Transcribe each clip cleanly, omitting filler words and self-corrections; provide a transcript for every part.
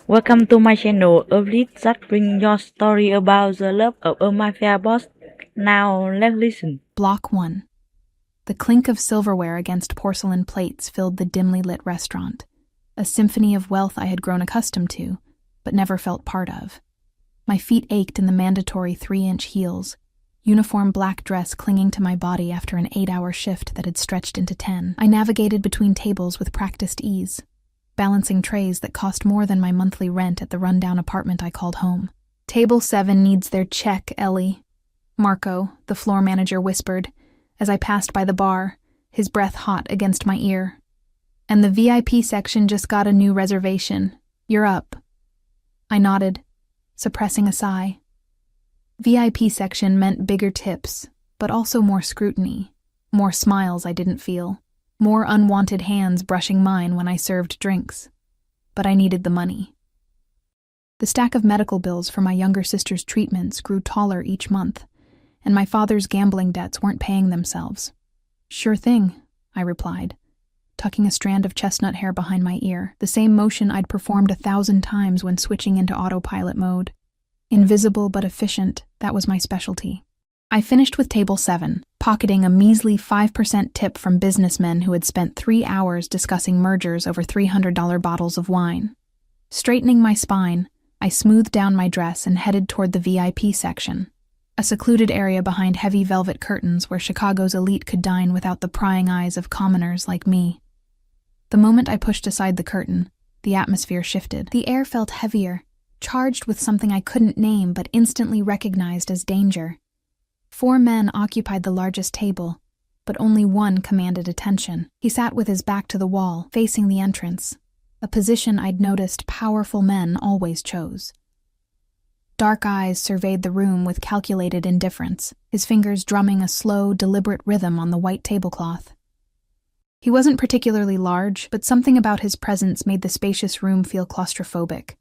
Welcome to my channel, a lead that bring your story about the love of a mafia boss. Now let's listen. Block 1. The clink of silverware against porcelain plates filled the dimly lit restaurant, a symphony of wealth I had grown accustomed to, but never felt part of. My feet ached in the mandatory 3-inch heels, uniform black dress clinging to my body after an 8-hour shift that had stretched into 10. I navigated between tables with practiced ease, balancing trays that cost more than my monthly rent at the rundown apartment I called home. "Table 7 needs their check, Ellie," Marco, the floor manager, whispered as I passed by the bar, his breath hot against my ear. "And the VIP section just got a new reservation. You're up." I nodded, suppressing a sigh. VIP section meant bigger tips, but also more scrutiny, more smiles I didn't feel, more unwanted hands brushing mine when I served drinks. But I needed the money. The stack of medical bills for my younger sister's treatments grew taller each month, and my father's gambling debts weren't paying themselves. "Sure thing," I replied, tucking a strand of chestnut hair behind my ear, the same motion I'd performed 1,000 times when switching into autopilot mode. Invisible but efficient, that was my specialty. I finished with table 7, pocketing a measly 5% tip from businessmen who had spent 3 hours discussing mergers over $300 bottles of wine. Straightening my spine, I smoothed down my dress and headed toward the VIP section, a secluded area behind heavy velvet curtains where Chicago's elite could dine without the prying eyes of commoners like me. The moment I pushed aside the curtain, the atmosphere shifted. The air felt heavier, charged with something I couldn't name but instantly recognized as danger. 4 men occupied the largest table, but only one commanded attention. He sat with his back to the wall, facing the entrance, a position I'd noticed powerful men always chose. Dark eyes surveyed the room with calculated indifference, his fingers drumming a slow, deliberate rhythm on the white tablecloth. He wasn't particularly large, but something about his presence made the spacious room feel claustrophobic.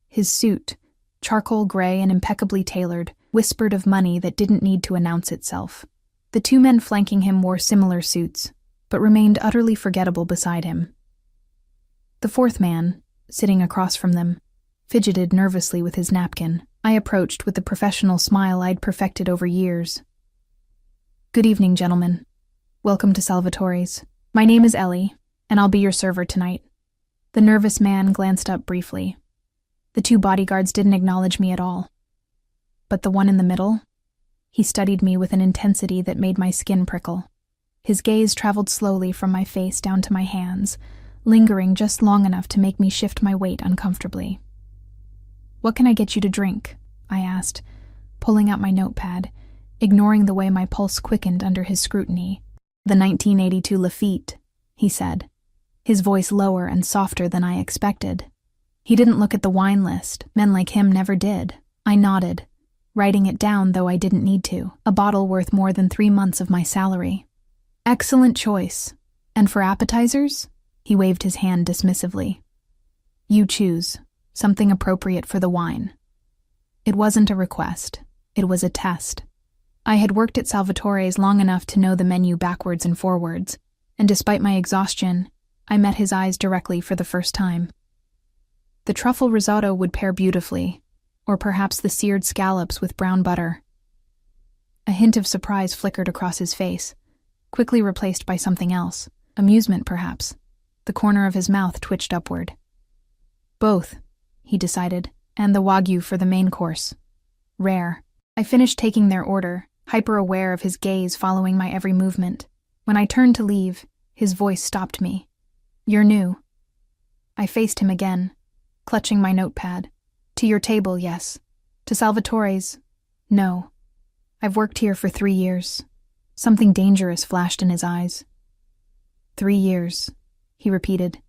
His suit, charcoal gray and impeccably tailored, whispered of money that didn't need to announce itself. The 2 men flanking him wore similar suits, but remained utterly forgettable beside him. The 4th man, sitting across from them, fidgeted nervously with his napkin. I approached with the professional smile I'd perfected over years. "Good evening, gentlemen. Welcome to Salvatore's. My name is Ellie, and I'll be your server tonight." The nervous man glanced up briefly. The 2 bodyguards didn't acknowledge me at all. But the one in the middle? He studied me with an intensity that made my skin prickle. His gaze traveled slowly from my face down to my hands, lingering just long enough to make me shift my weight uncomfortably. "What can I get you to drink?" I asked, pulling out my notepad, ignoring the way my pulse quickened under his scrutiny. "The 1982 Lafitte," he said, his voice lower and softer than I expected. He didn't look at the wine list. Men like him never did. I nodded, writing it down though I didn't need to. A bottle worth more than 3 months of my salary. "Excellent choice. And for appetizers?" He waved his hand dismissively. "You choose. Something appropriate for the wine." It wasn't a request. It was a test. I had worked at Salvatore's long enough to know the menu backwards and forwards, and despite my exhaustion, I met his eyes directly for the first time. The truffle risotto would pair beautifully, or perhaps the seared scallops with brown butter. A hint of surprise flickered across his face, quickly replaced by something else. Amusement, perhaps. The corner of his mouth twitched upward. "Both," he decided, "and the wagyu for the main course. Rare." I finished taking their order, hyper-aware of his gaze following my every movement. When I turned to leave, his voice stopped me. "You're new." I faced him again, clutching my notepad. "To your table, yes. To Salvatore's, no. I've worked here for 3 years." Something dangerous flashed in his eyes. "3 years," he repeated,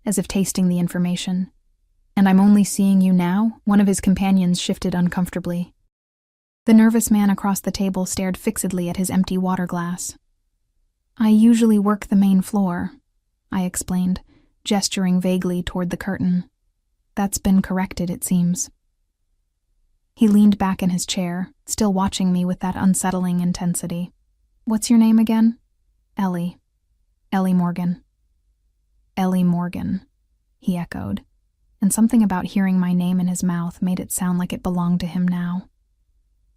as if tasting the information. "And I'm only seeing you now?" One of his companions shifted uncomfortably. The nervous man across the table stared fixedly at his empty water glass. "I usually work the main floor," I explained, gesturing vaguely toward the curtain. "That's been corrected, it seems." He leaned back in his chair, still watching me with that unsettling intensity. "What's your name again?" "Ellie. Ellie Morgan." "Ellie Morgan," he echoed, and something about hearing my name in his mouth made it sound like it belonged to him now.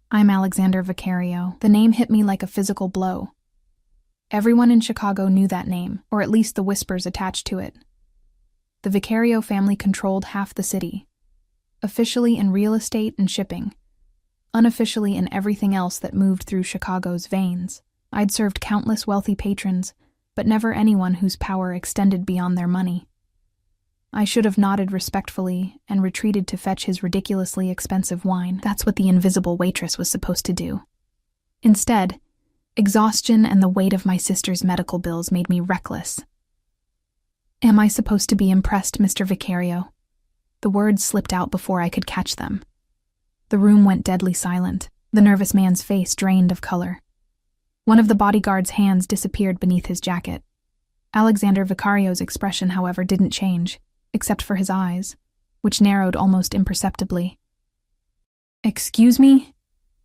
I'm Alexander Vicario. The name hit me like a physical blow. Everyone in Chicago knew that name, or at least the whispers attached to it. The Vicario family controlled half the city, officially in real estate and shipping, unofficially in everything else that moved through Chicago's veins. I'd served countless wealthy patrons, but never anyone whose power extended beyond their money. I should have nodded respectfully and retreated to fetch his ridiculously expensive wine. That's what the invisible waitress was supposed to do. Instead, exhaustion and the weight of my sister's medical bills made me reckless. Am I supposed to be impressed, Mr. Vicario? The words slipped out before I could catch them. The room went deadly silent. The nervous man's face drained of color. One of the bodyguard's hands disappeared beneath his jacket. Alexander Vicario's expression, however, didn't change, except for his eyes, which narrowed almost imperceptibly. Excuse me?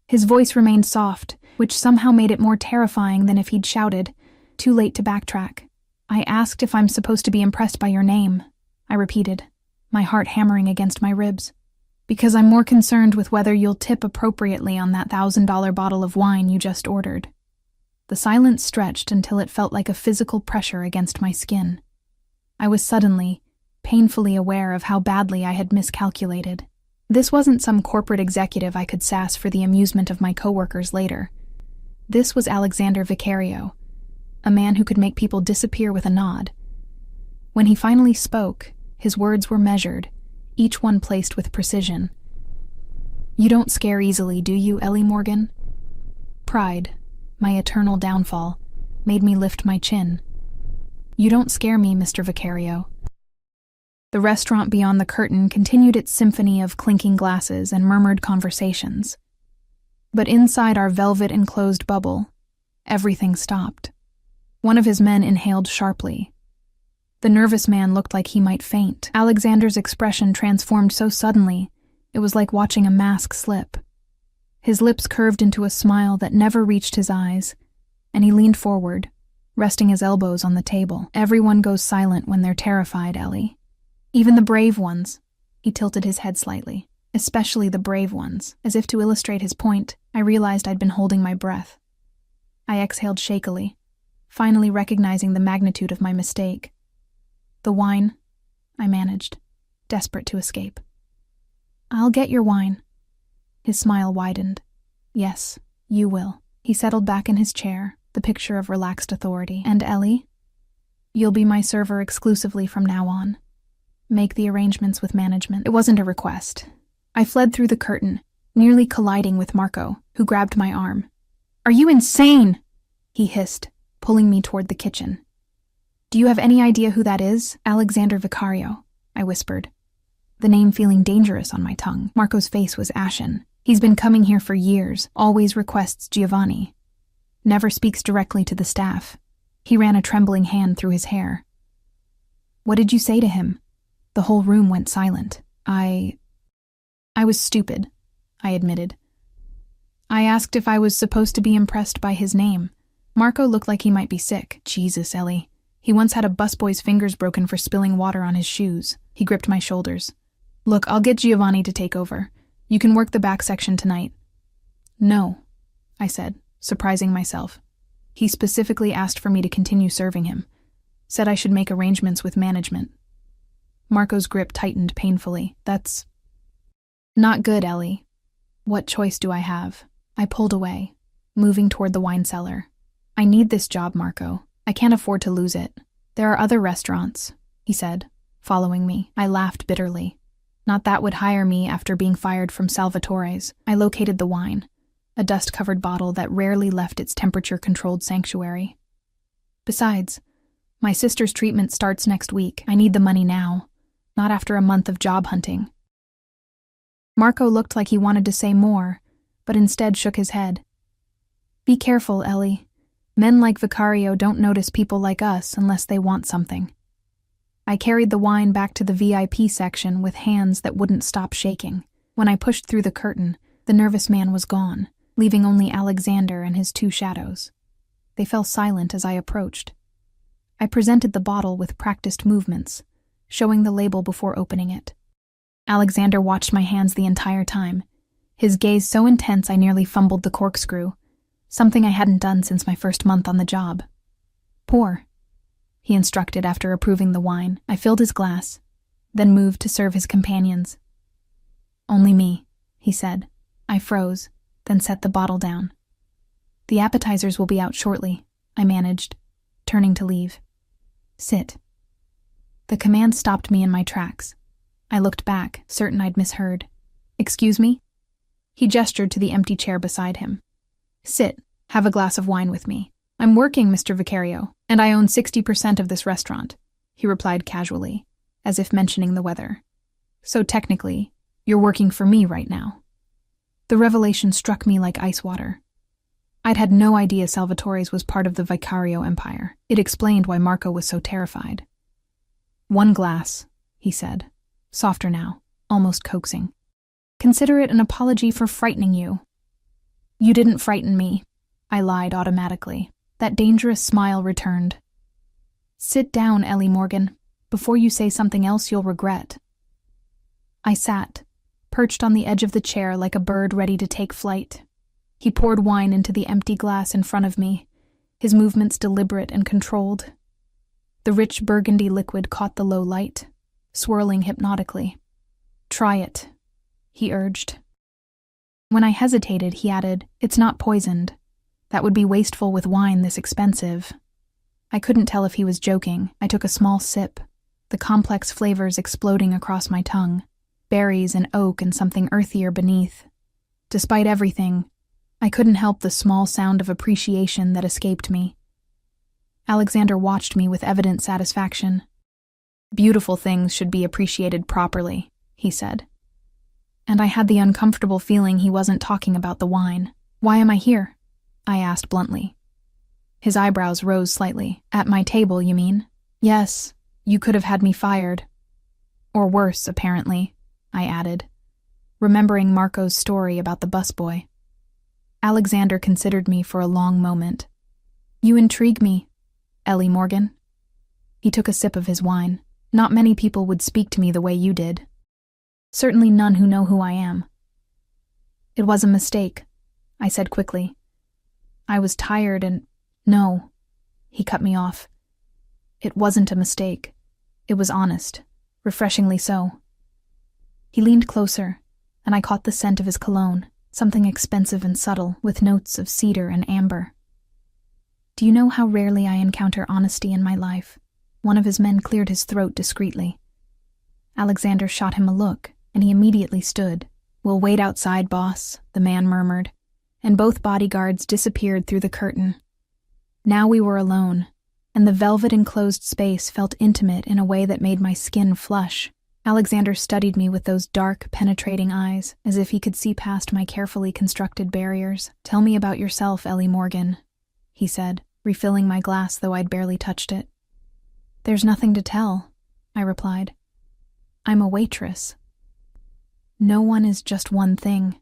His voice remained soft, which somehow made it more terrifying than if he'd shouted, too late to backtrack. I asked if I'm supposed to be impressed by your name, I repeated, my heart hammering against my ribs. Because I'm more concerned with whether you'll tip appropriately on that $1,000 bottle of wine you just ordered. The silence stretched until it felt like a physical pressure against my skin. I was suddenly, painfully aware of how badly I had miscalculated. This wasn't some corporate executive I could sass for the amusement of my coworkers later. This was Alexander Vicario, a man who could make people disappear with a nod. When he finally spoke, his words were measured, each one placed with precision. You don't scare easily, do you, Ellie Morgan? Pride, my eternal downfall, made me lift my chin. You don't scare me, Mr. Vicario. The restaurant beyond the curtain continued its symphony of clinking glasses and murmured conversations. But inside our velvet-enclosed bubble, everything stopped. One of his men inhaled sharply. The nervous man looked like he might faint. Alexander's expression transformed so suddenly, it was like watching a mask slip. His lips curved into a smile that never reached his eyes, and he leaned forward, resting his elbows on the table. Everyone goes silent when they're terrified, Ellie. Even the brave ones. He tilted his head slightly. Especially the brave ones. As if to illustrate his point, I realized I'd been holding my breath. I exhaled shakily, finally recognizing the magnitude of my mistake. The wine, I managed, desperate to escape. I'll get your wine. His smile widened. Yes, you will. He settled back in his chair, the picture of relaxed authority. And Ellie? You'll be my server exclusively from now on. Make the arrangements with management. It wasn't a request. I fled through the curtain, nearly colliding with Marco, who grabbed my arm. Are you insane? He hissed, pulling me toward the kitchen. Do you have any idea who that is? Alexander Vicario, I whispered, the name feeling dangerous on my tongue. Marco's face was ashen. He's been coming here for years, always requests Giovanni. Never speaks directly to the staff. He ran a trembling hand through his hair. What did you say to him? The whole room went silent. I was stupid, I admitted. I asked if I was supposed to be impressed by his name. Marco looked like he might be sick. Jesus, Ellie. He once had a busboy's fingers broken for spilling water on his shoes. He gripped my shoulders. Look, I'll get Giovanni to take over. You can work the back section tonight. No, I said, surprising myself. He specifically asked for me to continue serving him. Said I should make arrangements with management. Marco's grip tightened painfully. That's not good, Ellie. What choice do I have? I pulled away, moving toward the wine cellar. I need this job, Marco. I can't afford to lose it. There are other restaurants, he said, following me. I laughed bitterly. Not that would hire me after being fired from Salvatore's. I located the wine, a dust-covered bottle that rarely left its temperature-controlled sanctuary. Besides, my sister's treatment starts next week. I need the money now, not after a month of job hunting. Marco looked like he wanted to say more, but instead shook his head. Be careful, Ellie. Men like Vicario don't notice people like us unless they want something. I carried the wine back to the VIP section with hands that wouldn't stop shaking. When I pushed through the curtain, the nervous man was gone, leaving only Alexander and his two shadows. They fell silent as I approached. I presented the bottle with practiced movements, showing the label before opening it. Alexander watched my hands the entire time, his gaze so intense I nearly fumbled the corkscrew, something I hadn't done since my first month on the job. Pour, he instructed after approving the wine. I filled his glass, then moved to serve his companions. Only me, he said. I froze, then set the bottle down. The appetizers will be out shortly, I managed, turning to leave. Sit. The command stopped me in my tracks. I looked back, certain I'd misheard. Excuse me? He gestured to the empty chair beside him. Sit, have a glass of wine with me. I'm working, Mr. Vicario, and I own 60% of this restaurant, he replied casually, as if mentioning the weather. So technically, you're working for me right now. The revelation struck me like ice water. I'd had no idea Salvatore's was part of the Vicario empire. It explained why Marco was so terrified. One glass, he said, softer now, almost coaxing. Consider it an apology for frightening you. You didn't frighten me, I lied automatically. That dangerous smile returned. Sit down, Ellie Morgan. Before you say something else you'll regret. I sat, perched on the edge of the chair like a bird ready to take flight. He poured wine into the empty glass in front of me, his movements deliberate and controlled. The rich burgundy liquid caught the low light, swirling hypnotically. Try it, he urged. When I hesitated, he added, It's not poisoned. That would be wasteful with wine this expensive. I couldn't tell if he was joking. I took a small sip, the complex flavors exploding across my tongue, berries and oak and something earthier beneath. Despite everything, I couldn't help the small sound of appreciation that escaped me. Alexander watched me with evident satisfaction. Beautiful things should be appreciated properly, he said. And I had the uncomfortable feeling he wasn't talking about the wine. Why am I here? I asked bluntly. His eyebrows rose slightly. At my table, you mean? Yes, you could have had me fired. Or worse, apparently, I added, remembering Marco's story about the busboy. Alexander considered me for a long moment. You intrigue me, Ellie Morgan. He took a sip of his wine. Not many people would speak to me the way you did. Certainly none who know who I am. It was a mistake, I said quickly. I was tired and... No, he cut me off. It wasn't a mistake. It was honest, refreshingly so. He leaned closer, and I caught the scent of his cologne, something expensive and subtle, with notes of cedar and amber. Do you know how rarely I encounter honesty in my life? One of his men cleared his throat discreetly. Alexander shot him a look, and he immediately stood. We'll wait outside, boss, the man murmured, and both bodyguards disappeared through the curtain. Now we were alone, and the velvet-enclosed space felt intimate in a way that made my skin flush. Alexander studied me with those dark, penetrating eyes, as if he could see past my carefully constructed barriers. Tell me about yourself, Ellie Morgan, he said, refilling my glass though I'd barely touched it. There's nothing to tell, I replied. I'm a waitress. No one is just one thing.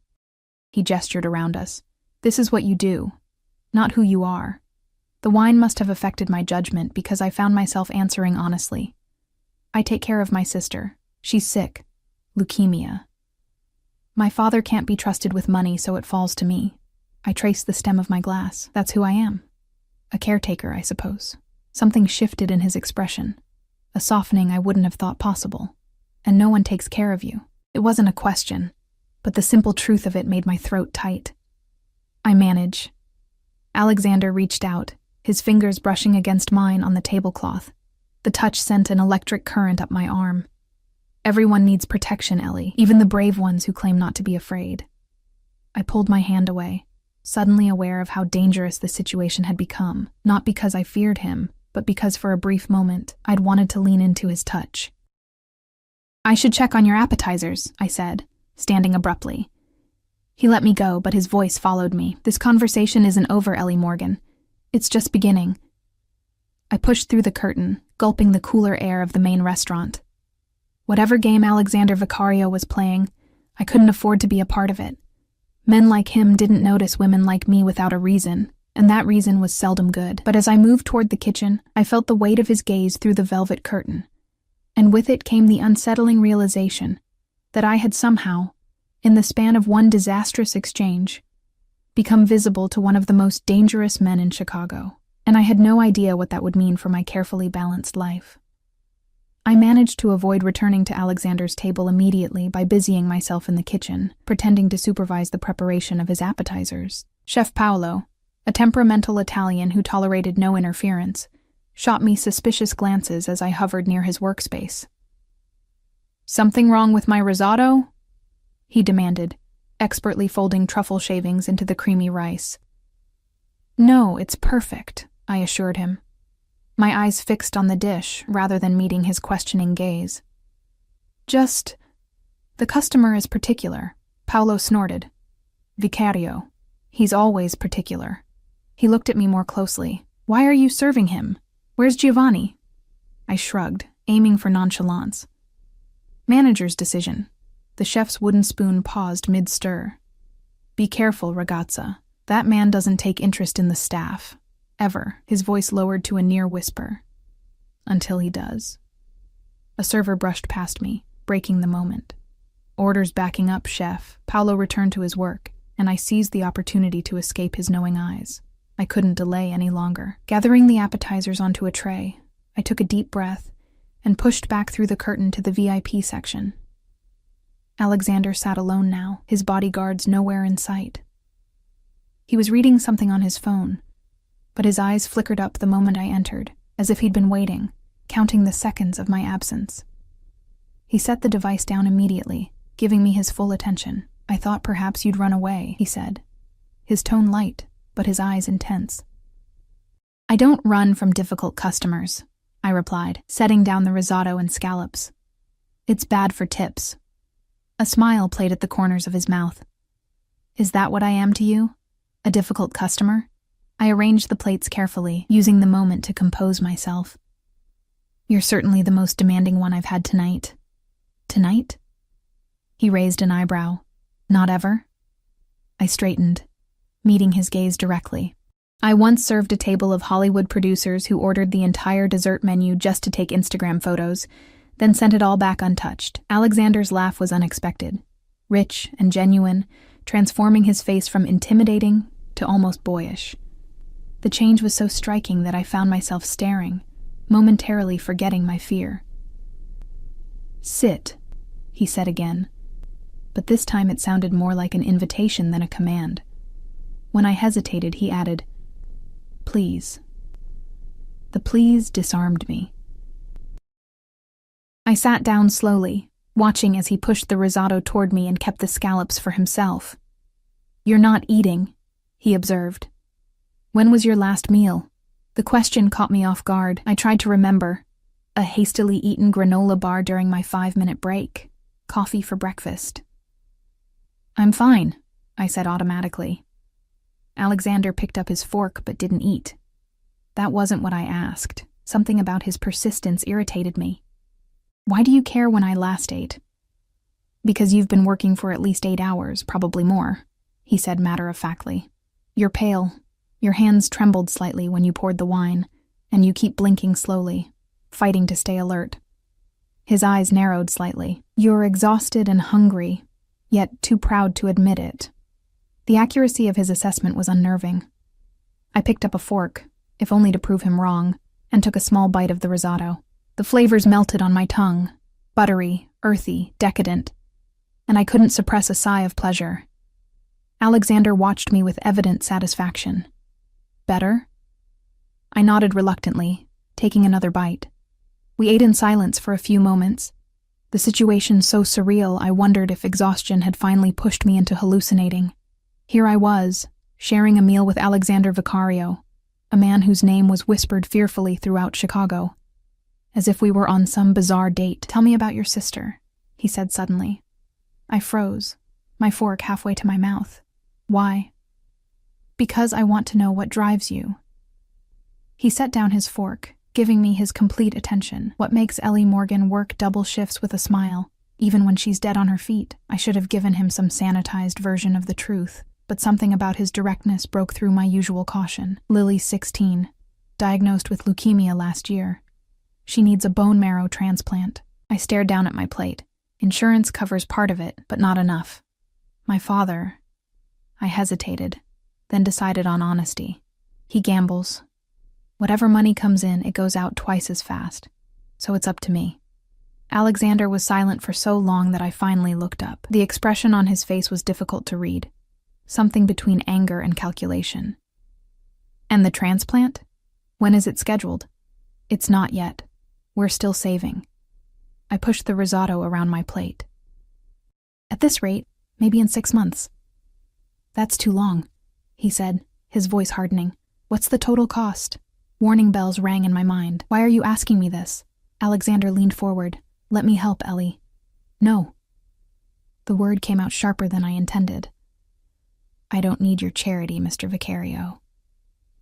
He gestured around us. This is what you do, not who you are. The wine must have affected my judgment because I found myself answering honestly. I take care of my sister. She's sick. Leukemia. My father can't be trusted with money, so it falls to me. I trace the stem of my glass. That's who I am. A caretaker, I suppose. Something shifted in his expression. A softening I wouldn't have thought possible. And no one takes care of you. It wasn't a question, but the simple truth of it made my throat tight. I manage. Alexander reached out, his fingers brushing against mine on the tablecloth. The touch sent an electric current up my arm. Everyone needs protection, Ellie, even the brave ones who claim not to be afraid. I pulled my hand away, suddenly aware of how dangerous the situation had become, not because I feared him, but because for a brief moment I'd wanted to lean into his touch. I should check on your appetizers, I said, standing abruptly. He let me go, but his voice followed me. This conversation isn't over, Ellie Morgan. It's just beginning. I pushed through the curtain, gulping the cooler air of the main restaurant. Whatever game Alexander Vicario was playing, I couldn't afford to be a part of it. Men like him didn't notice women like me without a reason, and that reason was seldom good. But as I moved toward the kitchen, I felt the weight of his gaze through the velvet curtain. And with it came the unsettling realization. that I had somehow, in the span of one disastrous exchange, become visible to one of the most dangerous men in Chicago, and I had no idea what that would mean for my carefully balanced life. I managed to avoid returning to Alexander's table immediately by busying myself in the kitchen, pretending to supervise the preparation of his appetizers. Chef Paolo, a temperamental Italian who tolerated no interference, shot me suspicious glances as I hovered near his workspace. "Something wrong with my risotto?" he demanded, expertly folding truffle shavings into the creamy rice. "No, it's perfect," I assured him, my eyes fixed on the dish rather than meeting his questioning gaze. "Just, the customer is particular," Paolo snorted. "Vicario. He's always particular." He looked at me more closely. "Why are you serving him? Where's Giovanni?" I shrugged, aiming for nonchalance. "Manager's decision." The chef's wooden spoon paused mid-stir. "Be careful, ragazza. That man doesn't take interest in the staff. Ever." His voice lowered to a near whisper. "Until he does." A server brushed past me, breaking the moment. "Orders backing up, chef." Paolo returned to his work, and I seized the opportunity to escape his knowing eyes. I couldn't delay any longer. Gathering the appetizers onto a tray, I took a deep breath and pushed back through the curtain to the VIP section. Alexander sat alone now, his bodyguards nowhere in sight. He was reading something on his phone, but his eyes flickered up the moment I entered, as if he'd been waiting, counting the seconds of my absence. He set the device down immediately, giving me his full attention. "I thought perhaps you'd run away," he said, his tone light, but his eyes intense. "I don't run from difficult customers," I replied, setting down the risotto and scallops. "It's bad for tips." A smile played at the corners of his mouth. "Is that what I am to you? A difficult customer?" I arranged the plates carefully, using the moment to compose myself. "You're certainly the most demanding one I've had tonight." "Tonight?" He raised an eyebrow. "Not ever?" I straightened, meeting his gaze directly. "I once served a table of Hollywood producers who ordered the entire dessert menu just to take Instagram photos, then sent it all back untouched." Alexander's laugh was unexpected, rich and genuine, transforming his face from intimidating to almost boyish. The change was so striking that I found myself staring, momentarily forgetting my fear. "Sit," he said again, but this time it sounded more like an invitation than a command. When I hesitated, he added, "Please." The please disarmed me. I sat down slowly, watching as he pushed the risotto toward me and kept the scallops for himself. "You're not eating," he observed. "When was your last meal?" The question caught me off guard. I tried to remember. A hastily eaten granola bar during my 5-minute break. Coffee for breakfast. "I'm fine," I said automatically. Alexander picked up his fork but didn't eat. That wasn't what I asked. Something about his persistence irritated me. "Why do you care when I last ate?" "Because you've been working for at least 8 hours, probably more," he said matter-of-factly. "You're pale. Your hands trembled slightly when you poured the wine, and you keep blinking slowly, fighting to stay alert." His eyes narrowed slightly. "You're exhausted and hungry, yet too proud to admit it." The accuracy of his assessment was unnerving. I picked up a fork, if only to prove him wrong, and took a small bite of the risotto. The flavors melted on my tongue, buttery, earthy, decadent, and I couldn't suppress a sigh of pleasure. Alexander watched me with evident satisfaction. "Better?" I nodded reluctantly, taking another bite. We ate in silence for a few moments. The situation so surreal, I wondered if exhaustion had finally pushed me into hallucinating. Here I was, sharing a meal with Alexander Vicario, a man whose name was whispered fearfully throughout Chicago. As if we were on some bizarre date. "Tell me about your sister," he said suddenly. I froze, my fork halfway to my mouth. "Why?" "Because I want to know what drives you." He set down his fork, giving me his complete attention. "What makes Ellie Morgan work double shifts with a smile, even when she's dead on her feet?" I should have given him some sanitized version of the truth, but something about his directness broke through my usual caution. "Lily's 16, diagnosed with leukemia last year. She needs a bone marrow transplant." I stared down at my plate, Insurance covers part of it, but not enough. My father... I hesitated, then decided on honesty. He gambles. Whatever money comes in, it goes out twice as fast. So it's up to me. Alexander was silent for so long that I finally looked up. The expression on his face was difficult to read. Something between anger and calculation. And the transplant? When is it scheduled? It's not yet. We're still saving. I pushed the risotto around my plate. At this rate, maybe in 6 months. That's too long, he said, his voice hardening. What's the total cost? Warning bells rang in my mind. Why are you asking me this? Alexander leaned forward. Let me help, Ellie. No. The word came out sharper than I intended. I don't need your charity, Mr. Vicario.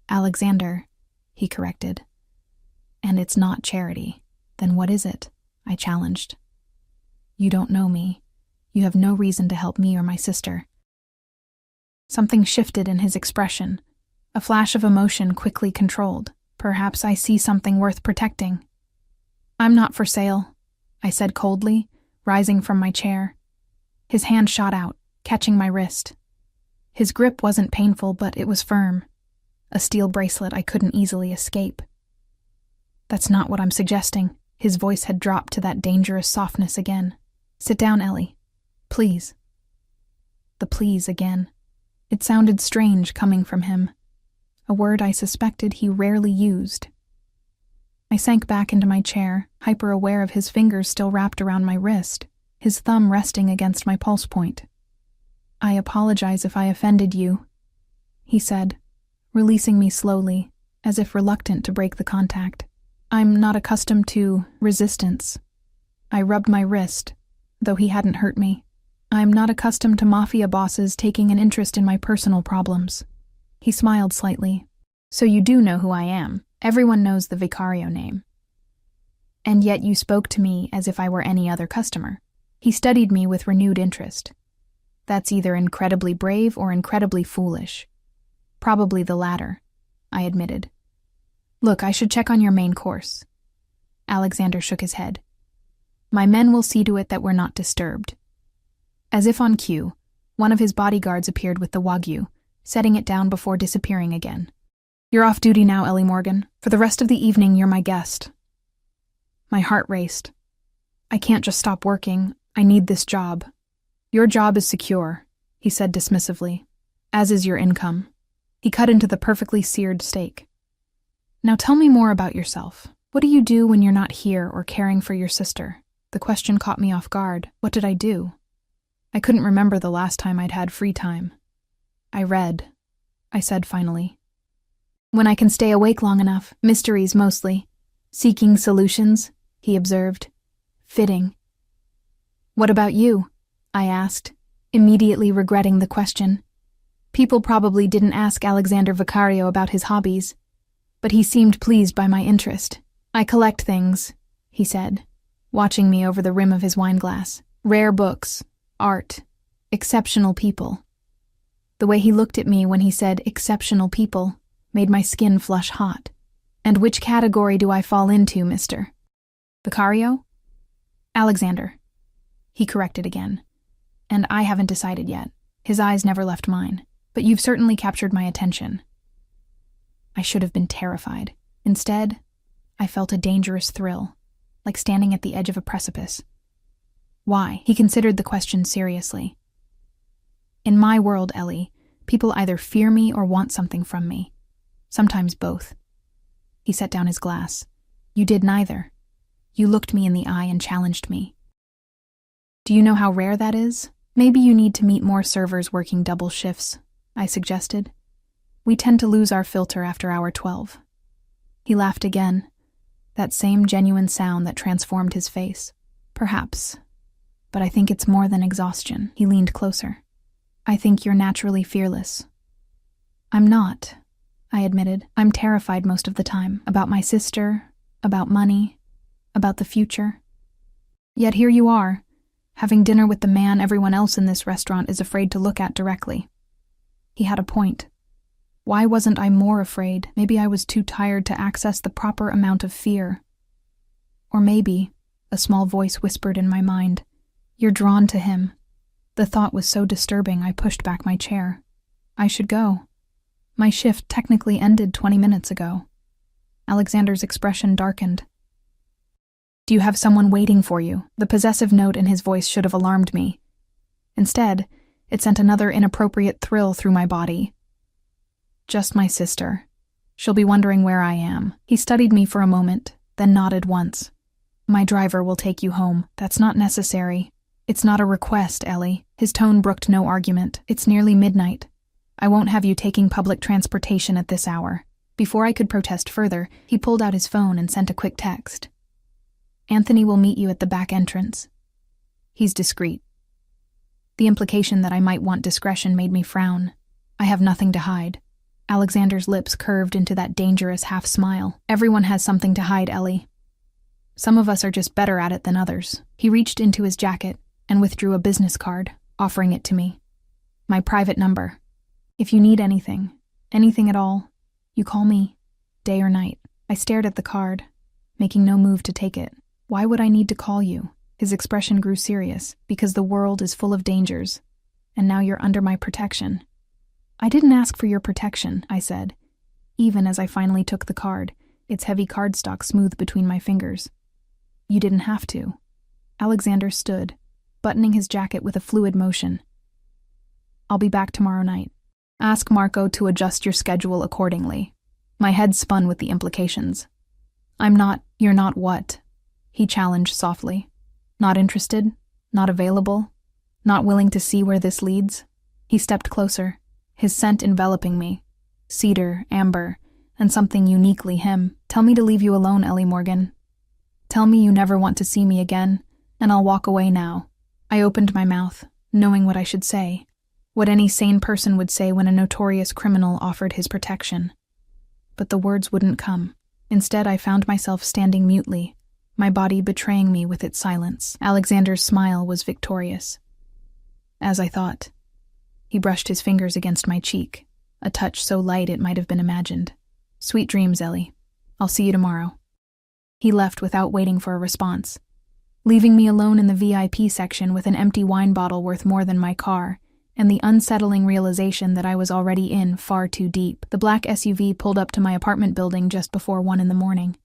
Alexander, he corrected. And it's not charity. Then what is it? I challenged. You don't know me. You have no reason to help me or my sister. Something shifted in his expression. A flash of emotion quickly controlled. Perhaps I see something worth protecting. I'm not for sale, I said coldly, rising from my chair. His hand shot out, catching my wrist. His grip wasn't painful, but it was firm. A steel bracelet I couldn't easily escape. That's not what I'm suggesting. His voice had dropped to that dangerous softness again. Sit down, Ellie. Please. The please again. It sounded strange coming from him, a word I suspected he rarely used. I sank back into my chair, hyper-aware of his fingers still wrapped around my wrist, his thumb resting against my pulse point. I apologize if I offended you, he said, releasing me slowly, as if reluctant to break the contact. I'm not accustomed to resistance. I rubbed my wrist, though he hadn't hurt me. I'm not accustomed to mafia bosses taking an interest in my personal problems. He smiled slightly. So you do know who I am. Everyone knows the Vicario name. And yet you spoke to me as if I were any other customer. He studied me with renewed interest. That's either incredibly brave or incredibly foolish. Probably the latter, I admitted. Look, I should check on your main course. Alexander shook his head. My men will see to it that we're not disturbed. As if on cue, one of his bodyguards appeared with the wagyu, setting it down before disappearing again. You're off duty now, Ellie Morgan. For the rest of the evening, you're my guest. My heart raced. I can't just stop working. I need this job. Your job is secure, he said dismissively, as is your income. He cut into the perfectly seared steak. Now tell me more about yourself. What do you do when you're not here or caring for your sister? The question caught me off guard. What did I do? I couldn't remember the last time I'd had free time. I read, I said finally. When I can stay awake long enough, mysteries mostly. Seeking solutions, he observed. Fitting. What about you? I asked, immediately regretting the question. People probably didn't ask Alexander Vicario about his hobbies, but he seemed pleased by my interest. I collect things, he said, watching me over the rim of his wineglass. Rare books, art, exceptional people. The way he looked at me when he said exceptional people made my skin flush hot. And which category do I fall into, mister? Vicario? Alexander. He corrected again. And I haven't decided yet. His eyes never left mine. But you've certainly captured my attention. I should have been terrified. Instead, I felt a dangerous thrill, like standing at the edge of a precipice. Why? He considered the question seriously. In my world, Ellie, people either fear me or want something from me. Sometimes both. He set down his glass. You did neither. You looked me in the eye and challenged me. Do you know how rare that is? Maybe you need to meet more servers working double shifts, I suggested. We tend to lose our filter after hour 12. He laughed again, that same genuine sound that transformed his face. Perhaps, but I think it's more than exhaustion. He leaned closer. I think you're naturally fearless. I'm not, I admitted. I'm terrified most of the time, about my sister, about money, about the future. Yet here you are, having dinner with the man everyone else in this restaurant is afraid to look at directly. He had a point. Why wasn't I more afraid? Maybe I was too tired to access the proper amount of fear. Or maybe, a small voice whispered in my mind, You're drawn to him. The thought was so disturbing I pushed back my chair. I should go. My shift technically ended 20 minutes ago. Alexander's expression darkened. Do you have someone waiting for you? The possessive note in his voice should have alarmed me. Instead, it sent another inappropriate thrill through my body. Just my sister. She'll be wondering where I am. He studied me for a moment, then nodded once. My driver will take you home. That's not necessary. It's not a request, Ellie. His tone brooked no argument. It's nearly midnight. I won't have you taking public transportation at this hour. Before I could protest further, he pulled out his phone and sent a quick text. Anthony will meet you at the back entrance. He's discreet. The implication that I might want discretion made me frown. I have nothing to hide. Alexander's lips curved into that dangerous half-smile. Everyone has something to hide, Ellie. Some of us are just better at it than others. He reached into his jacket and withdrew a business card, offering it to me. My private number. If you need anything at all, you call me, day or night. I stared at the card, making no move to take it. Why would I need to call you? His expression grew serious, because the world is full of dangers, and now you're under my protection. I didn't ask for your protection, I said, even as I finally took the card, its heavy cardstock smooth between my fingers. You didn't have to. Alexander stood, buttoning his jacket with a fluid motion. I'll be back tomorrow night. Ask Marco to adjust your schedule accordingly. My head spun with the implications. You're not what? He challenged softly. Not interested? Not available? Not willing to see where this leads? He stepped closer, his scent enveloping me. Cedar, amber, and something uniquely him. Tell me to leave you alone, Ellie Morgan. Tell me you never want to see me again, and I'll walk away now. I opened my mouth, knowing what I should say, what any sane person would say when a notorious criminal offered his protection. But the words wouldn't come. Instead, I found myself standing mutely, my body betraying me with its silence. Alexander's smile was victorious. As I thought. He brushed his fingers against my cheek, a touch so light it might have been imagined. Sweet dreams, Ellie. I'll see you tomorrow. He left without waiting for a response, leaving me alone in the VIP section with an empty wine bottle worth more than my car, and the unsettling realization that I was already in far too deep. The black SUV pulled up to my apartment building just before 1 a.m.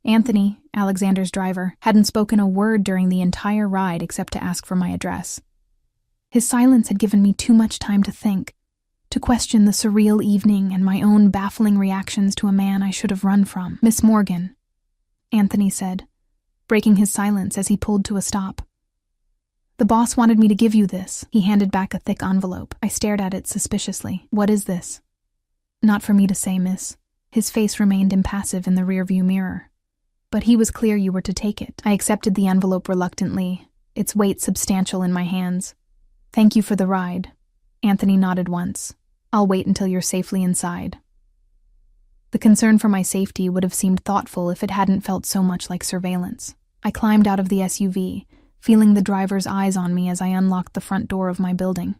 Anthony, Alexander's driver, hadn't spoken a word during the entire ride except to ask for my address. His silence had given me too much time to think, to question the surreal evening and my own baffling reactions to a man I should have run from. Miss Morgan, Anthony said, breaking his silence as he pulled to a stop. The boss wanted me to give you this. He handed back a thick envelope. I stared at it suspiciously. What is this? Not for me to say, miss. His face remained impassive in the rearview mirror. But he was clear you were to take it. I accepted the envelope reluctantly, its weight substantial in my hands. Thank you for the ride. Anthony nodded once. I'll wait until you're safely inside. The concern for my safety would have seemed thoughtful if it hadn't felt so much like surveillance. I climbed out of the SUV, feeling the driver's eyes on me as I unlocked the front door of my building.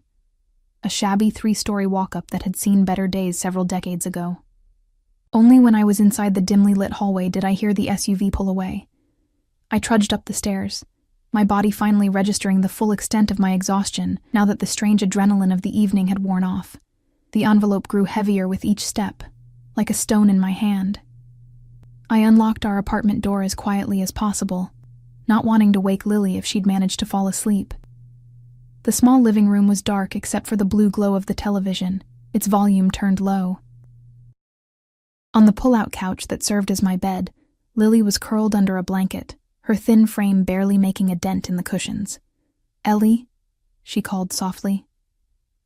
A shabby 3-story walk-up that had seen better days several decades ago. Only when I was inside the dimly lit hallway did I hear the SUV pull away. I trudged up the stairs, my body finally registering the full extent of my exhaustion now that the strange adrenaline of the evening had worn off. The envelope grew heavier with each step, like a stone in my hand. I unlocked our apartment door as quietly as possible, not wanting to wake Lily if she'd managed to fall asleep. The small living room was dark except for the blue glow of the television, its volume turned low. On the pull-out couch that served as my bed, Lily was curled under a blanket, her thin frame barely making a dent in the cushions. Ellie, she called softly.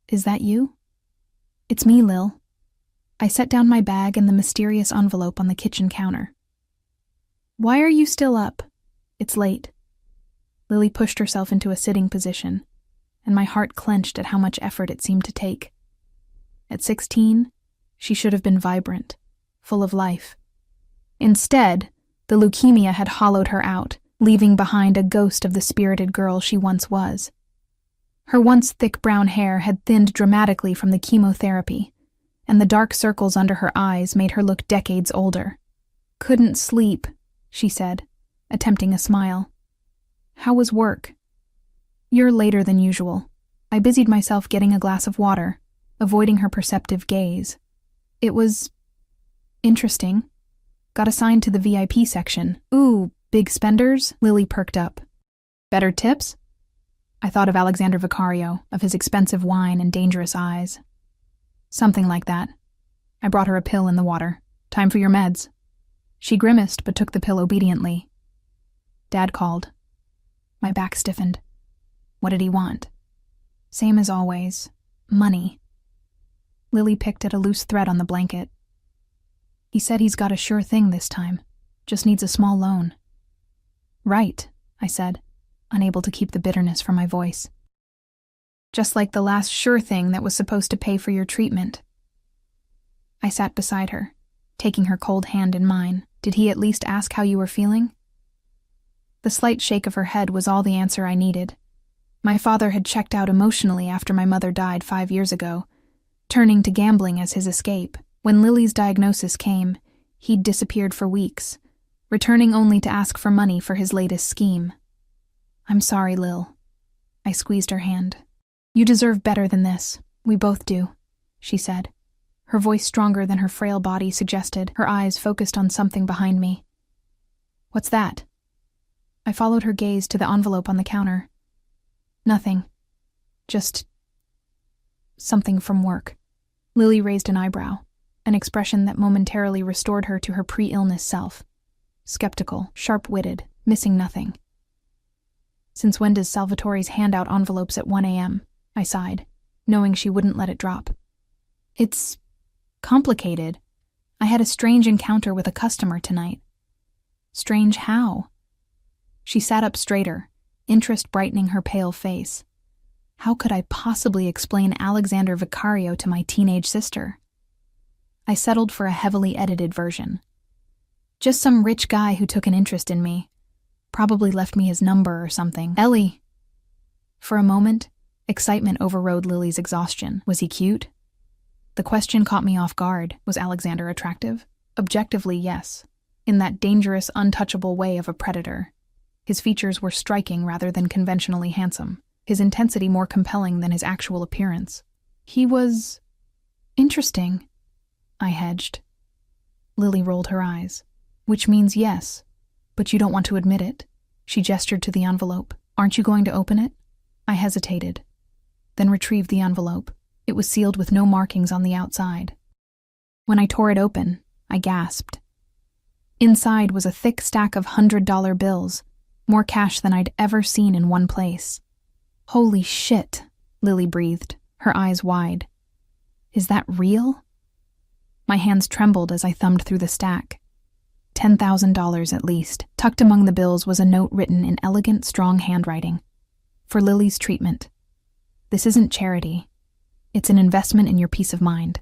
Is that you? It's me, Lil. I set down my bag and the mysterious envelope on the kitchen counter. Why are you still up? It's late. Lily pushed herself into a sitting position, and my heart clenched at how much effort it seemed to take. At 16, she should have been vibrant, full of life. Instead, the leukemia had hollowed her out, leaving behind a ghost of the spirited girl she once was. Her once thick brown hair had thinned dramatically from the chemotherapy, and the dark circles under her eyes made her look decades older. Couldn't sleep, she said, attempting a smile. How was work? You're later than usual. I busied myself getting a glass of water, avoiding her perceptive gaze. It was interesting. Got assigned to the VIP section. Ooh, big spenders? Lily perked up. Better tips? I thought of Alexander Vicario, of his expensive wine and dangerous eyes. Something like that. I brought her a pill in the water. Time for your meds. She grimaced but took the pill obediently. Dad called. My back stiffened. What did he want? Same as always. Money. Lily picked at a loose thread on the blanket. He said he's got a sure thing this time. Just needs a small loan. Right, I said, unable to keep the bitterness from my voice. Just like the last sure thing that was supposed to pay for your treatment. I sat beside her, taking her cold hand in mine. Did he at least ask how you were feeling? The slight shake of her head was all the answer I needed. My father had checked out emotionally after my mother died 5 years ago, turning to gambling as his escape. When Lily's diagnosis came, he'd disappeared for weeks, returning only to ask for money for his latest scheme. I'm sorry, Lil. I squeezed her hand. You deserve better than this. We both do, she said. Her voice stronger than her frail body suggested, her eyes focused on something behind me. What's that? I followed her gaze to the envelope on the counter. Nothing. Just something from work. Lily raised an eyebrow, an expression that momentarily restored her to her pre-illness self. Skeptical, sharp-witted, missing nothing. Since when does Salvatore's hand out envelopes at 1 a.m.? I sighed, knowing she wouldn't let it drop. It's complicated. I had a strange encounter with a customer tonight. Strange how? She sat up straighter, interest brightening her pale face. How could I possibly explain Alexander Vicario to my teenage sister? I settled for a heavily edited version. Just some rich guy who took an interest in me. Probably left me his number or something. Ellie! For a moment, excitement overrode Lily's exhaustion. Was he cute? The question caught me off guard. Was Alexander attractive? Objectively, yes. In that dangerous, untouchable way of a predator. His features were striking rather than conventionally handsome. His intensity more compelling than his actual appearance. He was interesting, I hedged. Lily rolled her eyes. Which means yes, but you don't want to admit it. She gestured to the envelope. Aren't you going to open it? I hesitated, then retrieved the envelope. It was sealed with no markings on the outside. When I tore it open, I gasped. Inside was a thick stack of $100 bills, more cash than I'd ever seen in one place. Holy shit, Lily breathed, her eyes wide. Is that real? My hands trembled as I thumbed through the stack. $10,000 at least. Tucked among the bills was a note written in elegant, strong handwriting. For Lily's treatment. This isn't charity. It's an investment in your peace of mind.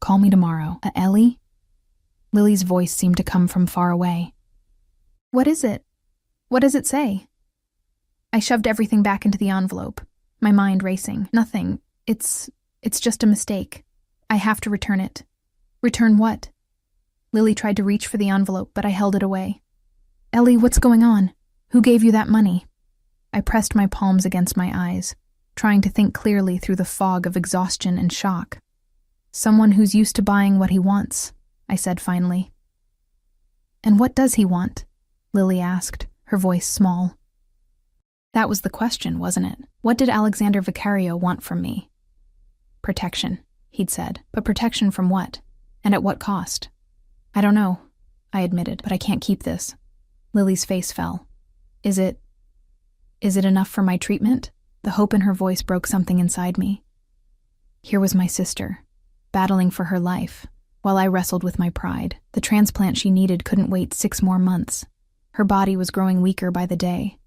Call me tomorrow. Ellie? Lily's voice seemed to come from far away. What is it? What does it say? I shoved everything back into the envelope, my mind racing. Nothing. It's just a mistake. I have to return it. Return what? Lily tried to reach for the envelope, but I held it away. Ellie, what's going on? Who gave you that money? I pressed my palms against my eyes, trying to think clearly through the fog of exhaustion and shock. Someone who's used to buying what he wants, I said finally. And what does he want? Lily asked, her voice small. That was the question, wasn't it? What did Alexander Vicario want from me? Protection, he'd said. But protection from what? And at what cost? I don't know, I admitted, but I can't keep this. Lily's face fell. Is it enough for my treatment? The hope in her voice broke something inside me. Here was my sister, battling for her life, while I wrestled with my pride. The transplant she needed couldn't wait 6 more months. Her body was growing weaker by the day.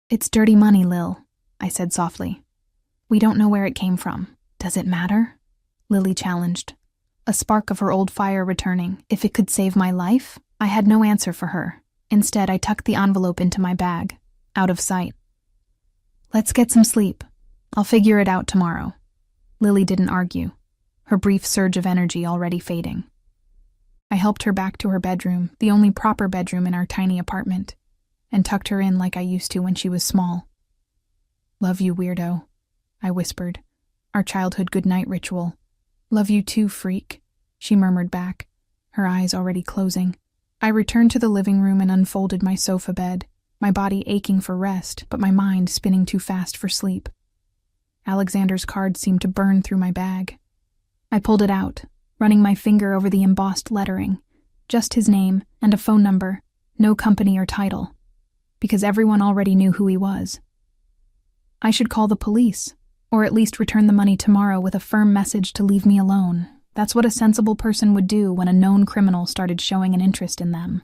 It's dirty money, Lil, I said softly. We don't know where it came from. Does it matter? Lily challenged, a spark of her old fire returning. If it could save my life? I had no answer for her. Instead, I tucked the envelope into my bag, out of sight. Let's get some sleep. I'll figure it out tomorrow. Lily didn't argue, her brief surge of energy already fading. I helped her back to her bedroom, the only proper bedroom in our tiny apartment, and tucked her in like I used to when she was small. Love you, weirdo, I whispered. Our childhood goodnight ritual. Love you too, freak, she murmured back, her eyes already closing. I returned to the living room and unfolded my sofa bed, my body aching for rest, but my mind spinning too fast for sleep. Alexander's card seemed to burn through my bag. I pulled it out, running my finger over the embossed lettering. Just his name and a phone number, no company or title, because everyone already knew who he was. I should call the police, or at least return the money tomorrow with a firm message to leave me alone. That's what a sensible person would do when a known criminal started showing an interest in them.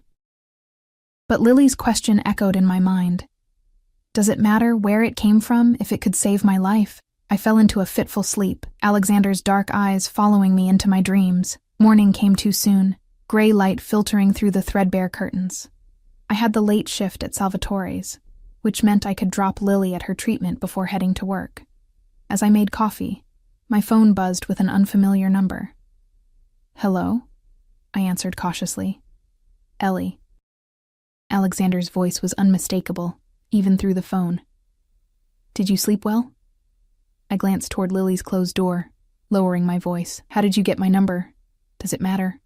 But Lily's question echoed in my mind. Does it matter where it came from if it could save my life? I fell into a fitful sleep, Alexander's dark eyes following me into my dreams. Morning came too soon, gray light filtering through the threadbare curtains. I had the late shift at Salvatore's, which meant I could drop Lily at her treatment before heading to work. As I made coffee, my phone buzzed with an unfamiliar number. Hello? I answered cautiously. Ellie. Alexander's voice was unmistakable, even through the phone. Did you sleep well? I glanced toward Lily's closed door, lowering my voice. How did you get my number? Does it matter?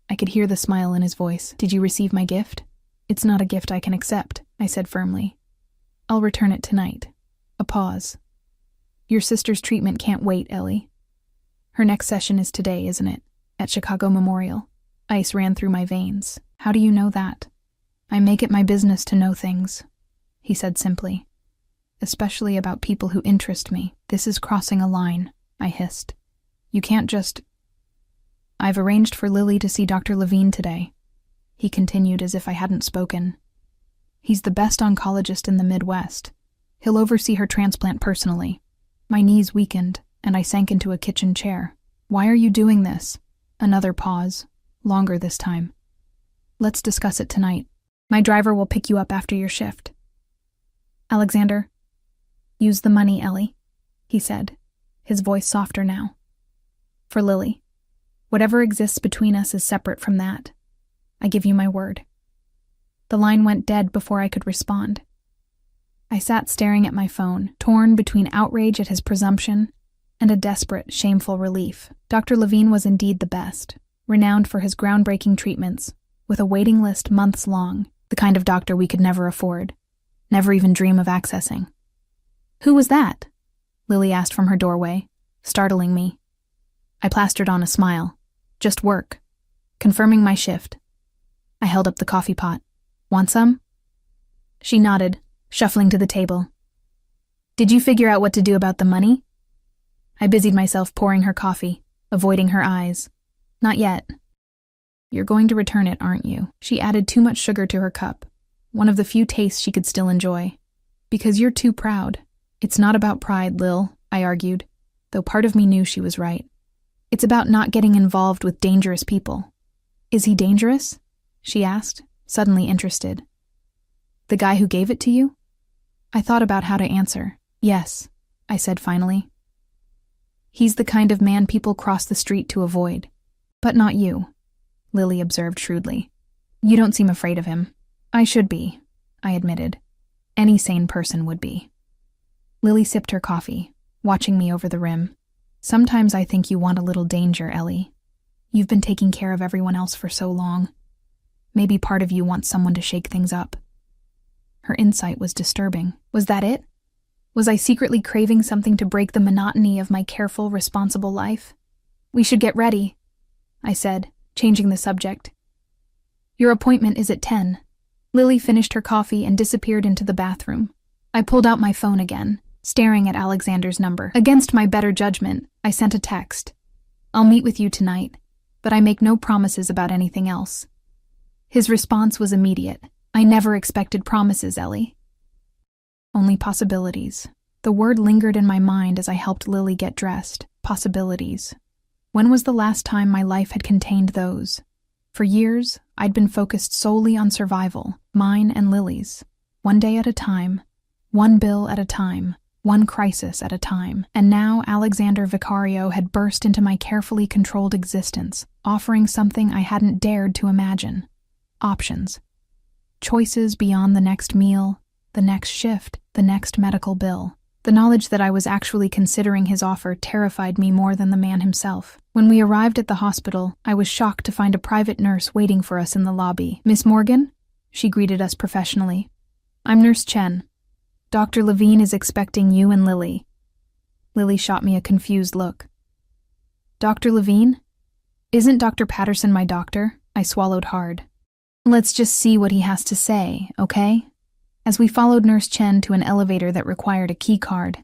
I could hear the smile in his voice. Did you receive my gift? It's not a gift I can accept, I said firmly. I'll return it tonight. A pause. Your sister's treatment can't wait, Ellie. Her next session is today, isn't it? At Chicago Memorial. Ice ran through my veins. How do you know that? I make it my business to know things, he said simply. Especially about people who interest me. This is crossing a line, I hissed. You can't just... I've arranged for Lily to see Dr. Levine today, he continued as if I hadn't spoken. He's the best oncologist in the Midwest. He'll oversee her transplant personally. My knees weakened, and I sank into a kitchen chair. Why are you doing this? Another pause, longer this time. Let's discuss it tonight. My driver will pick you up after your shift. Alexander, use the money, Ellie, he said, his voice softer now. For Lily. Whatever exists between us is separate from that. I give you my word. The line went dead before I could respond. I sat staring at my phone, torn between outrage at his presumption and a desperate, shameful relief. Dr. Levine was indeed the best, renowned for his groundbreaking treatments, with a waiting list months long, the kind of doctor we could never afford, never even dream of accessing. Who was that? Lily asked from her doorway, startling me. I plastered on a smile. Just work. Confirming my shift. I held up the coffee pot. Want some? She nodded, shuffling to the table. Did you figure out what to do about the money? I busied myself pouring her coffee, avoiding her eyes. Not yet. You're going to return it, aren't you? She added too much sugar to her cup, one of the few tastes she could still enjoy. Because you're too proud. It's not about pride, Lil, I argued, though part of me knew she was right. It's about not getting involved with dangerous people. Is he dangerous? She asked, suddenly interested. The guy who gave it to you? I thought about how to answer. Yes, I said finally. He's the kind of man people cross the street to avoid. But not you, Lily observed shrewdly. You don't seem afraid of him. I should be, I admitted. Any sane person would be. Lily sipped her coffee, watching me over the rim. Sometimes I think you want a little danger, Ellie. You've been taking care of everyone else for so long. Maybe part of you wants someone to shake things up. Her insight was disturbing. Was that it? Was I secretly craving something to break the monotony of my careful, responsible life? We should get ready, I said, changing the subject. Your appointment is at 10. Lily finished her coffee and disappeared into the bathroom. I pulled out my phone again, staring at Alexander's number. Against my better judgment, I sent a text. I'll meet with you tonight, but I make no promises about anything else. His response was immediate. I never expected promises, Ellie. Only possibilities. The word lingered in my mind as I helped Lily get dressed. Possibilities. When was the last time my life had contained those? For years, I'd been focused solely on survival, mine and Lily's. One day at a time, one bill at a time, one crisis at a time. And now Alexander Vicario had burst into my carefully controlled existence, offering something I hadn't dared to imagine. Options. Choices beyond the next meal, the next shift, the next medical bill. The knowledge that I was actually considering his offer terrified me more than the man himself. When we arrived at the hospital, I was shocked to find a private nurse waiting for us in the lobby. "Miss Morgan?" She greeted us professionally. "I'm Nurse Chen. Dr. Levine is expecting you and Lily." Lily shot me a confused look. "Dr. Levine? Isn't Dr. Patterson my doctor?" I swallowed hard. "Let's just see what he has to say, okay?" As we followed Nurse Chen to an elevator that required a key card,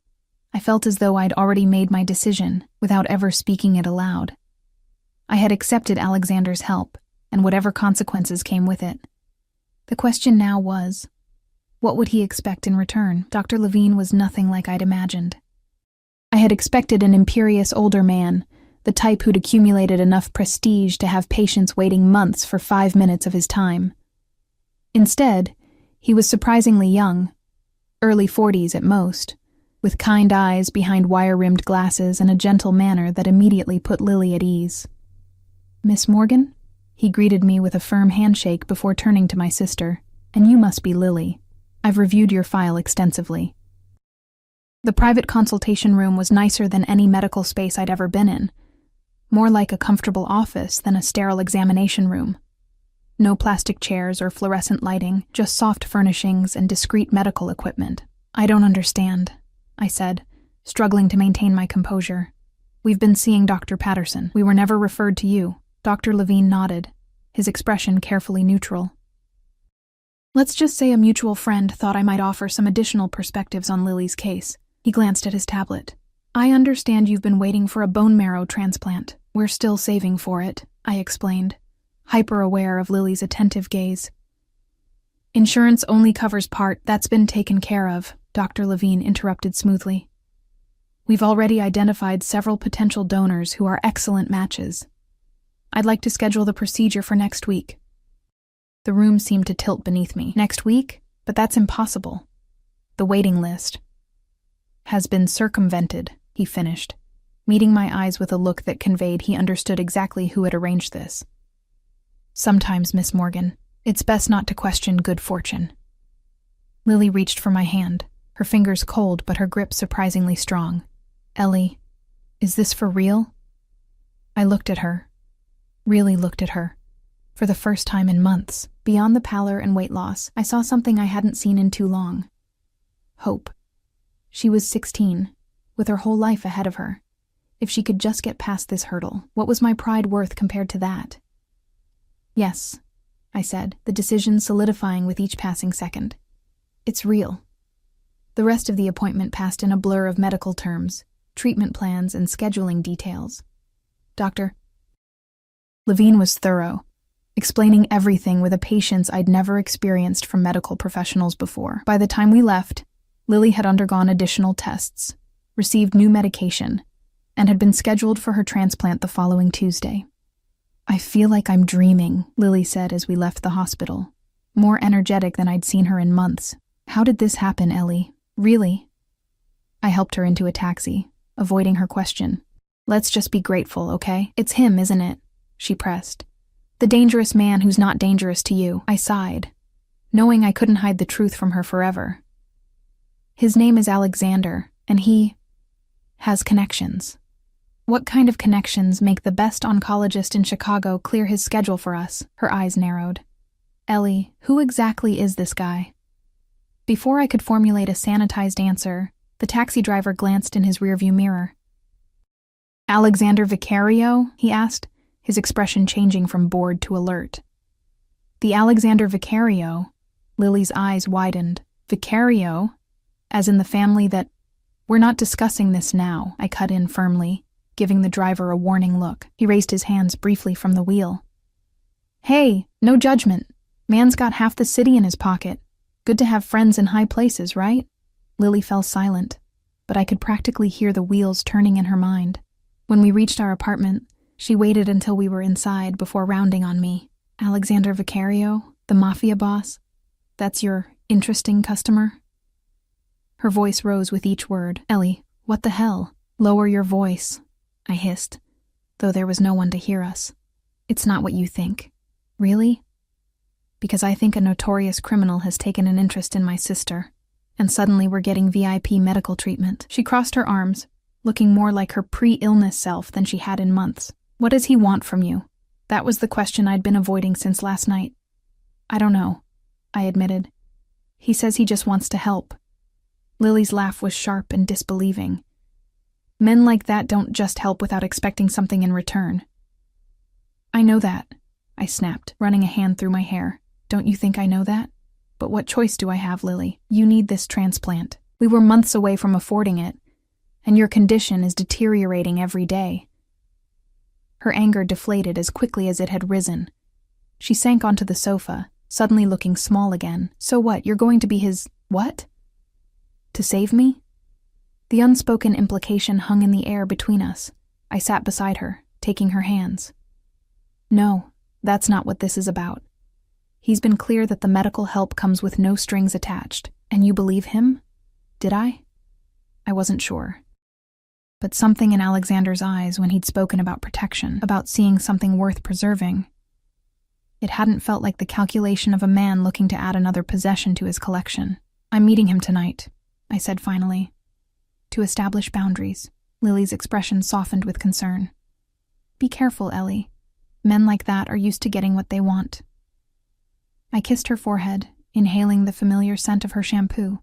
I felt as though I'd already made my decision without ever speaking it aloud. I had accepted Alexander's help, and whatever consequences came with it. The question now was, what would he expect in return? Dr. Levine was nothing like I'd imagined. I had expected an imperious older man, the type who'd accumulated enough prestige to have patients waiting months for 5 minutes of his time. Instead, he was surprisingly young, early 40s at most, with kind eyes behind wire-rimmed glasses and a gentle manner that immediately put Lily at ease. "Miss Morgan?" He greeted me with a firm handshake before turning to my sister. "And you must be Lily. I've reviewed your file extensively." The private consultation room was nicer than any medical space I'd ever been in, more like a comfortable office than a sterile examination room. No plastic chairs or fluorescent lighting, just soft furnishings and discreet medical equipment. "I don't understand," I said, struggling to maintain my composure. "We've been seeing Dr. Patterson. We were never referred to you." Dr. Levine nodded, his expression carefully neutral. "Let's just say a mutual friend thought I might offer some additional perspectives on Lily's case." He glanced at his tablet. "I understand you've been waiting for a bone marrow transplant. We're still saving for it," I explained, hyper-aware of Lily's attentive gaze. "Insurance only covers part. That's been taken care of," Dr. Levine interrupted smoothly. "We've already identified several potential donors who are excellent matches. I'd like to schedule the procedure for next week." The room seemed to tilt beneath me. "Next week? But that's impossible. The waiting list has been circumvented," he finished, meeting my eyes with a look that conveyed he understood exactly who had arranged this. "Sometimes, Miss Morgan, it's best not to question good fortune." Lily reached for my hand, her fingers cold but her grip surprisingly strong. "Ellie, is this for real?" I looked at her, really looked at her. For the first time in months, beyond the pallor and weight loss, I saw something I hadn't seen in too long. Hope. She was 16, with her whole life ahead of her. If she could just get past this hurdle, what was my pride worth compared to that? "Yes," I said, the decision solidifying with each passing second. "It's real." The rest of the appointment passed in a blur of medical terms, treatment plans, and scheduling details. Dr. Levine was thorough, explaining everything with a patience I'd never experienced from medical professionals before. By the time we left, Lily had undergone additional tests, received new medication, and had been scheduled for her transplant the following Tuesday. "I feel like I'm dreaming," Lily said as we left the hospital, more energetic than I'd seen her in months. "How did this happen, Ellie? Really?" I helped her into a taxi, avoiding her question. "Let's just be grateful, okay? It's him, isn't it?" she pressed. "The dangerous man who's not dangerous to you." I sighed, knowing I couldn't hide the truth from her forever. "His name is Alexander, and he has connections." "What kind of connections make the best oncologist in Chicago clear his schedule for us?" Her eyes narrowed. "Ellie, who exactly is this guy?" Before I could formulate a sanitized answer, the taxi driver glanced in his rearview mirror. "Alexander Vicario?" he asked, his expression changing from bored to alert. "The Alexander Vicario?" Lily's eyes widened. "Vicario? As in the family that—" "We're not discussing this now," I cut in firmly, giving the driver a warning look. He raised his hands briefly from the wheel. "Hey, no judgment. Man's got half the city in his pocket. Good to have friends in high places, right?" Lily fell silent, but I could practically hear the wheels turning in her mind. When we reached our apartment, she waited until we were inside before rounding on me. "Alexander Vicario, the mafia boss? That's your interesting customer?" Her voice rose with each word. "Ellie, what the hell? Lower your voice," I hissed, though there was no one to hear us. "It's not what you think." "Really?" "Because I think a notorious criminal has taken an interest in my sister." and suddenly we're getting VIP medical treatment. She crossed her arms, looking more like her pre-illness self than she had in months. What does he want from you? That was the question I'd been avoiding since last night. I don't know, I admitted. He says he just wants to help. Lily's laugh was sharp and disbelieving. Men like that don't just help without expecting something in return. I know that, I snapped, running a hand through my hair. Don't you think I know that? But what choice do I have, Lily? You need this transplant. We were months away from affording it, and your condition is deteriorating every day. Her anger deflated as quickly as it had risen. She sank onto the sofa, suddenly looking small again. So what, you're going to be his… what? To save me? The unspoken implication hung in the air between us. I sat beside her, taking her hands. No, that's not what this is about. He's been clear that the medical help comes with no strings attached. And you believe him? Did I? I wasn't sure. But something in Alexander's eyes when he'd spoken about protection, about seeing something worth preserving, it hadn't felt like the calculation of a man looking to add another possession to his collection. I'm meeting him tonight, I said finally. To establish boundaries. Lily's expression softened with concern. Be careful, Ellie. Men like that are used to getting what they want. I kissed her forehead, inhaling the familiar scent of her shampoo.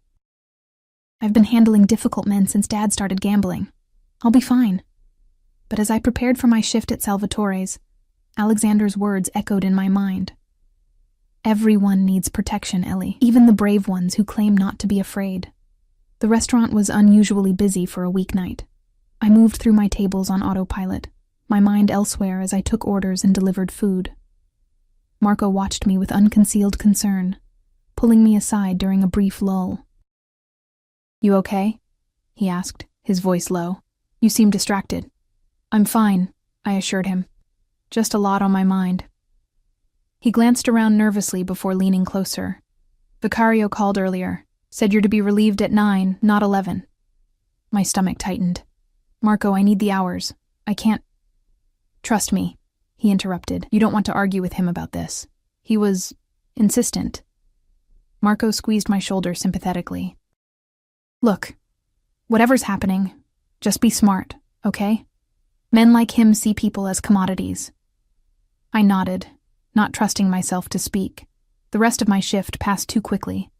I've been handling difficult men since Dad started gambling. I'll be fine. But as I prepared for my shift at Salvatore's, Alexander's words echoed in my mind. Everyone needs protection, Ellie, even the brave ones who claim not to be afraid. The restaurant was unusually busy for a weeknight. I moved through my tables on autopilot, my mind elsewhere as I took orders and delivered food. Marco watched me with unconcealed concern, pulling me aside during a brief lull. You okay? He asked, his voice low. You seem distracted. I'm fine, I assured him. Just a lot on my mind. He glanced around nervously before leaning closer. Vicario called earlier, said you're to be relieved at 9, not 11. My stomach tightened. Marco, I need the hours. I can't… Trust me, he interrupted. You don't want to argue with him about this. He was… insistent. Marco squeezed my shoulder sympathetically. Look, whatever's happening, just be smart, okay? Men like him see people as commodities. I nodded, not trusting myself to speak. The rest of my shift passed too quickly,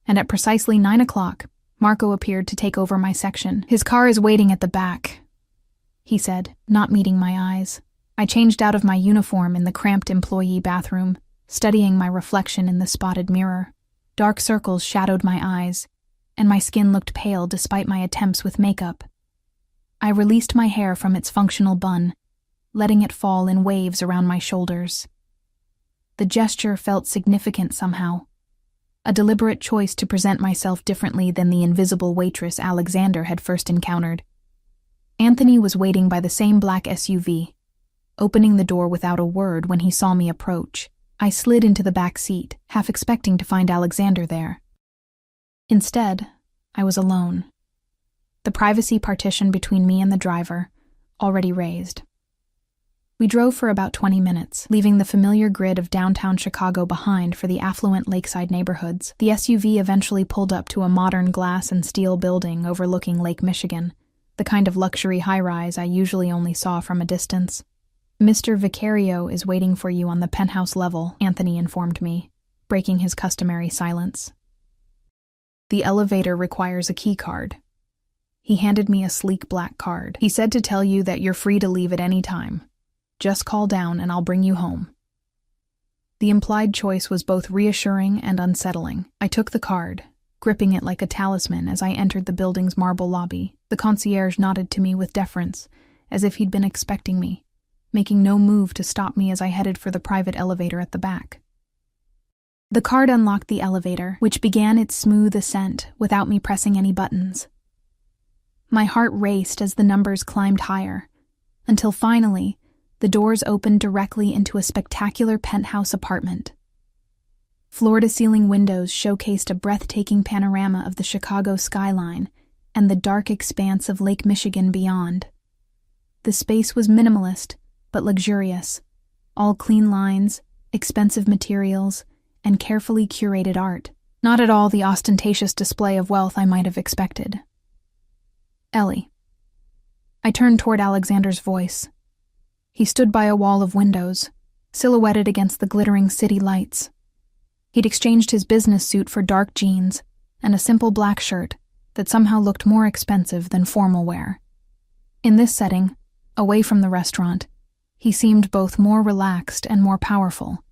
and at precisely 9 o'clock, Marco appeared to take over my section. His car is waiting at the back, he said, not meeting my eyes. I changed out of my uniform in the cramped employee bathroom, studying my reflection in the spotted mirror. Dark circles shadowed my eyes, and my skin looked pale despite my attempts with makeup. I released my hair from its functional bun, letting it fall in waves around my shoulders. The gesture felt significant somehow, a deliberate choice to present myself differently than the invisible waitress Alexander had first encountered. Anthony was waiting by the same black SUV, opening the door without a word when he saw me approach. I slid into the back seat, half expecting to find Alexander there. Instead, I was alone. The privacy partition between me and the driver, already raised. We drove for about 20 minutes, leaving the familiar grid of downtown Chicago behind for the affluent lakeside neighborhoods. The SUV eventually pulled up to a modern glass and steel building overlooking Lake Michigan, the kind of luxury high-rise I usually only saw from a distance. Mr. Vicario is waiting for you on the penthouse level, Anthony informed me, breaking his customary silence. The elevator requires a key card. He handed me a sleek black card. He said to tell you that you're free to leave at any time. Just call down and I'll bring you home. The implied choice was both reassuring and unsettling. I took the card, gripping it like a talisman as I entered the building's marble lobby. The concierge nodded to me with deference, as if he'd been expecting me, making no move to stop me as I headed for the private elevator at the back. The card unlocked the elevator, which began its smooth ascent without me pressing any buttons. My heart raced as the numbers climbed higher, until finally, the doors opened directly into a spectacular penthouse apartment. Floor-to-ceiling windows showcased a breathtaking panorama of the Chicago skyline and the dark expanse of Lake Michigan beyond. The space was minimalist, but luxurious, all clean lines, expensive materials, and carefully curated art. Not at all the ostentatious display of wealth I might have expected. Ellie. I turned toward Alexander's voice. He stood by a wall of windows, silhouetted against the glittering city lights. He'd exchanged his business suit for dark jeans and a simple black shirt that somehow looked more expensive than formal wear. In this setting, away from the restaurant, he seemed both more relaxed and more powerful,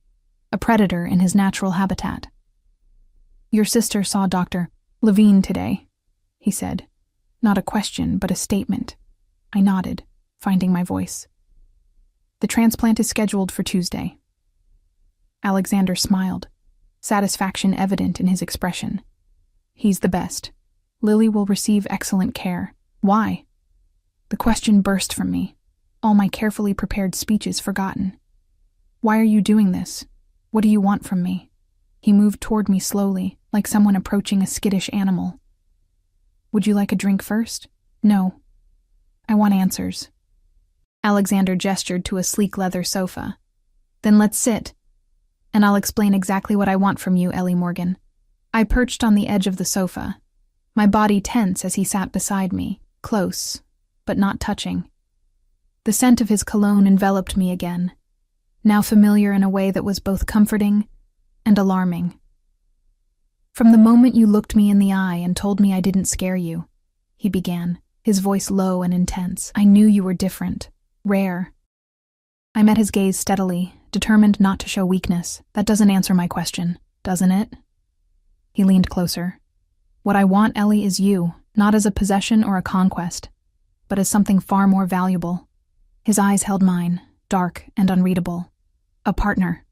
a predator in his natural habitat. "Your sister saw Dr. Levine today," he said. Not a question, but a statement. I nodded, finding my voice. "The transplant is scheduled for Tuesday." Alexander smiled, satisfaction evident in his expression. "He's the best. Lily will receive excellent care. Why?" The question burst from me, all my carefully prepared speeches forgotten. "Why are you doing this? What do you want from me?" He moved toward me slowly, like someone approaching a skittish animal. "Would you like a drink first?" "No. I want answers." Alexander gestured to a sleek leather sofa. "Then let's sit, and I'll explain exactly what I want from you, Ellie Morgan." I perched on the edge of the sofa, my body tense as he sat beside me, close, but not touching. The scent of his cologne enveloped me again, now familiar in a way that was both comforting and alarming. "From the moment you looked me in the eye and told me I didn't scare you," he began, his voice low and intense, "I knew you were different, rare." I met his gaze steadily, determined not to show weakness. "That doesn't answer my question, doesn't it?" He leaned closer. "What I want, Ellie, is you, not as a possession or a conquest, but as something far more valuable." His eyes held mine, dark and unreadable. "A partner."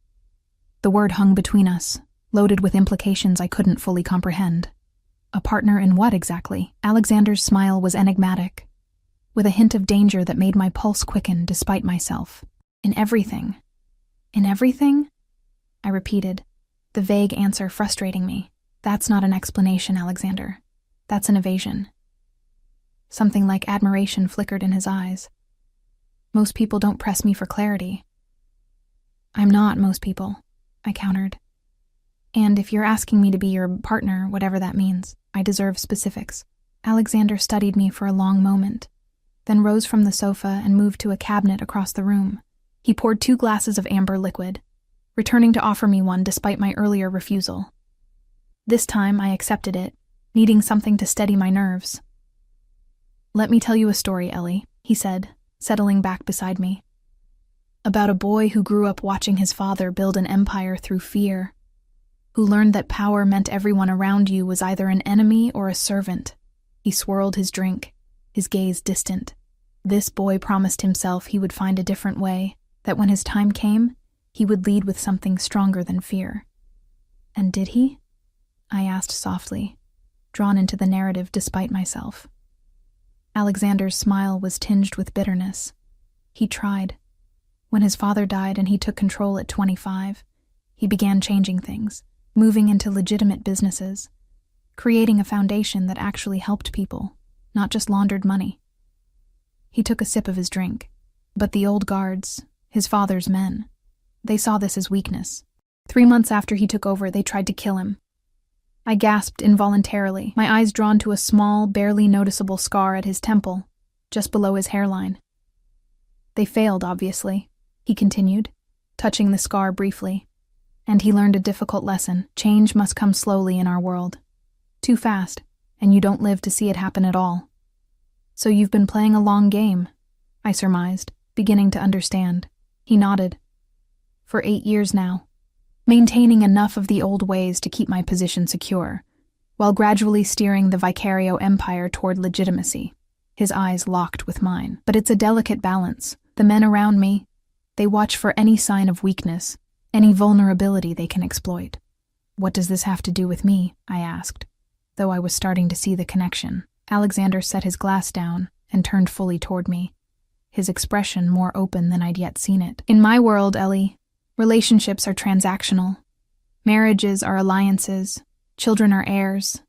The word hung between us, loaded with implications I couldn't fully comprehend. A partner in what exactly? Alexander's smile was enigmatic, with a hint of danger that made my pulse quicken despite myself. "In everything." "In everything?" I repeated, the vague answer frustrating me. "That's not an explanation, Alexander. That's an evasion." Something like admiration flickered in his eyes. "Most people don't press me for clarity." "I'm not most people," I countered. "And if you're asking me to be your partner, whatever that means, I deserve specifics." Alexander studied me for a long moment, then rose from the sofa and moved to a cabinet across the room. He poured 2 glasses of amber liquid, returning to offer me one despite my earlier refusal. This time I accepted it, needing something to steady my nerves. "Let me tell you a story, Ellie," he said, settling back beside me. "About a boy who grew up watching his father build an empire through fear, who learned that power meant everyone around you was either an enemy or a servant." He swirled his drink, his gaze distant. "This boy promised himself he would find a different way, that when his time came, he would lead with something stronger than fear." "And did he?" I asked softly, drawn into the narrative despite myself. Alexander's smile was tinged with bitterness. He tried. When his father died and he took control at 25, he began changing things, moving into legitimate businesses, creating a foundation that actually helped people, not just laundered money. He took a sip of his drink, but the old guards, his father's men, they saw this as weakness. 3 months after he took over, they tried to kill him. I gasped involuntarily, my eyes drawn to a small, barely noticeable scar at his temple, just below his hairline. "They failed, obviously," he continued, touching the scar briefly. "And he learned a difficult lesson. Change must come slowly in our world. Too fast, and you don't live to see it happen at all." "So you've been playing a long game," I surmised, beginning to understand. He nodded. "For 8 years now. Maintaining enough of the old ways to keep my position secure, while gradually steering the Vicario empire toward legitimacy." His eyes locked with mine. "But it's a delicate balance. The men around me, they watch for any sign of weakness, any vulnerability they can exploit." "What does this have to do with me?" I asked, though I was starting to see the connection. Alexander set his glass down and turned fully toward me, his expression more open than I'd yet seen it. "In my world, Ellie, relationships are transactional. Marriages are alliances. Children are heirs.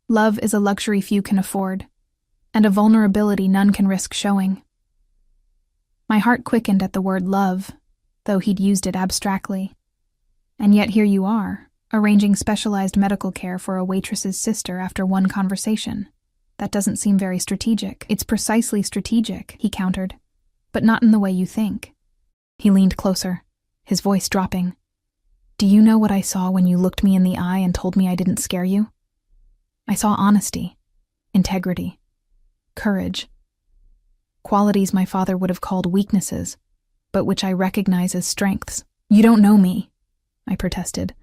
Love is a luxury few can afford, and a vulnerability none can risk showing." My heart quickened at the word love, though he'd used it abstractly. "And yet here you are, Arranging specialized medical care for a waitress's sister after one conversation. That doesn't seem very strategic. It's precisely strategic, he countered. But not in the way you think. He leaned closer, his voice dropping. Do you know what I saw when you looked me in the eye and told me I didn't scare you? I saw honesty, integrity, courage. Qualities my father would have called weaknesses, but which I recognize as strengths. You don't know me, I protested.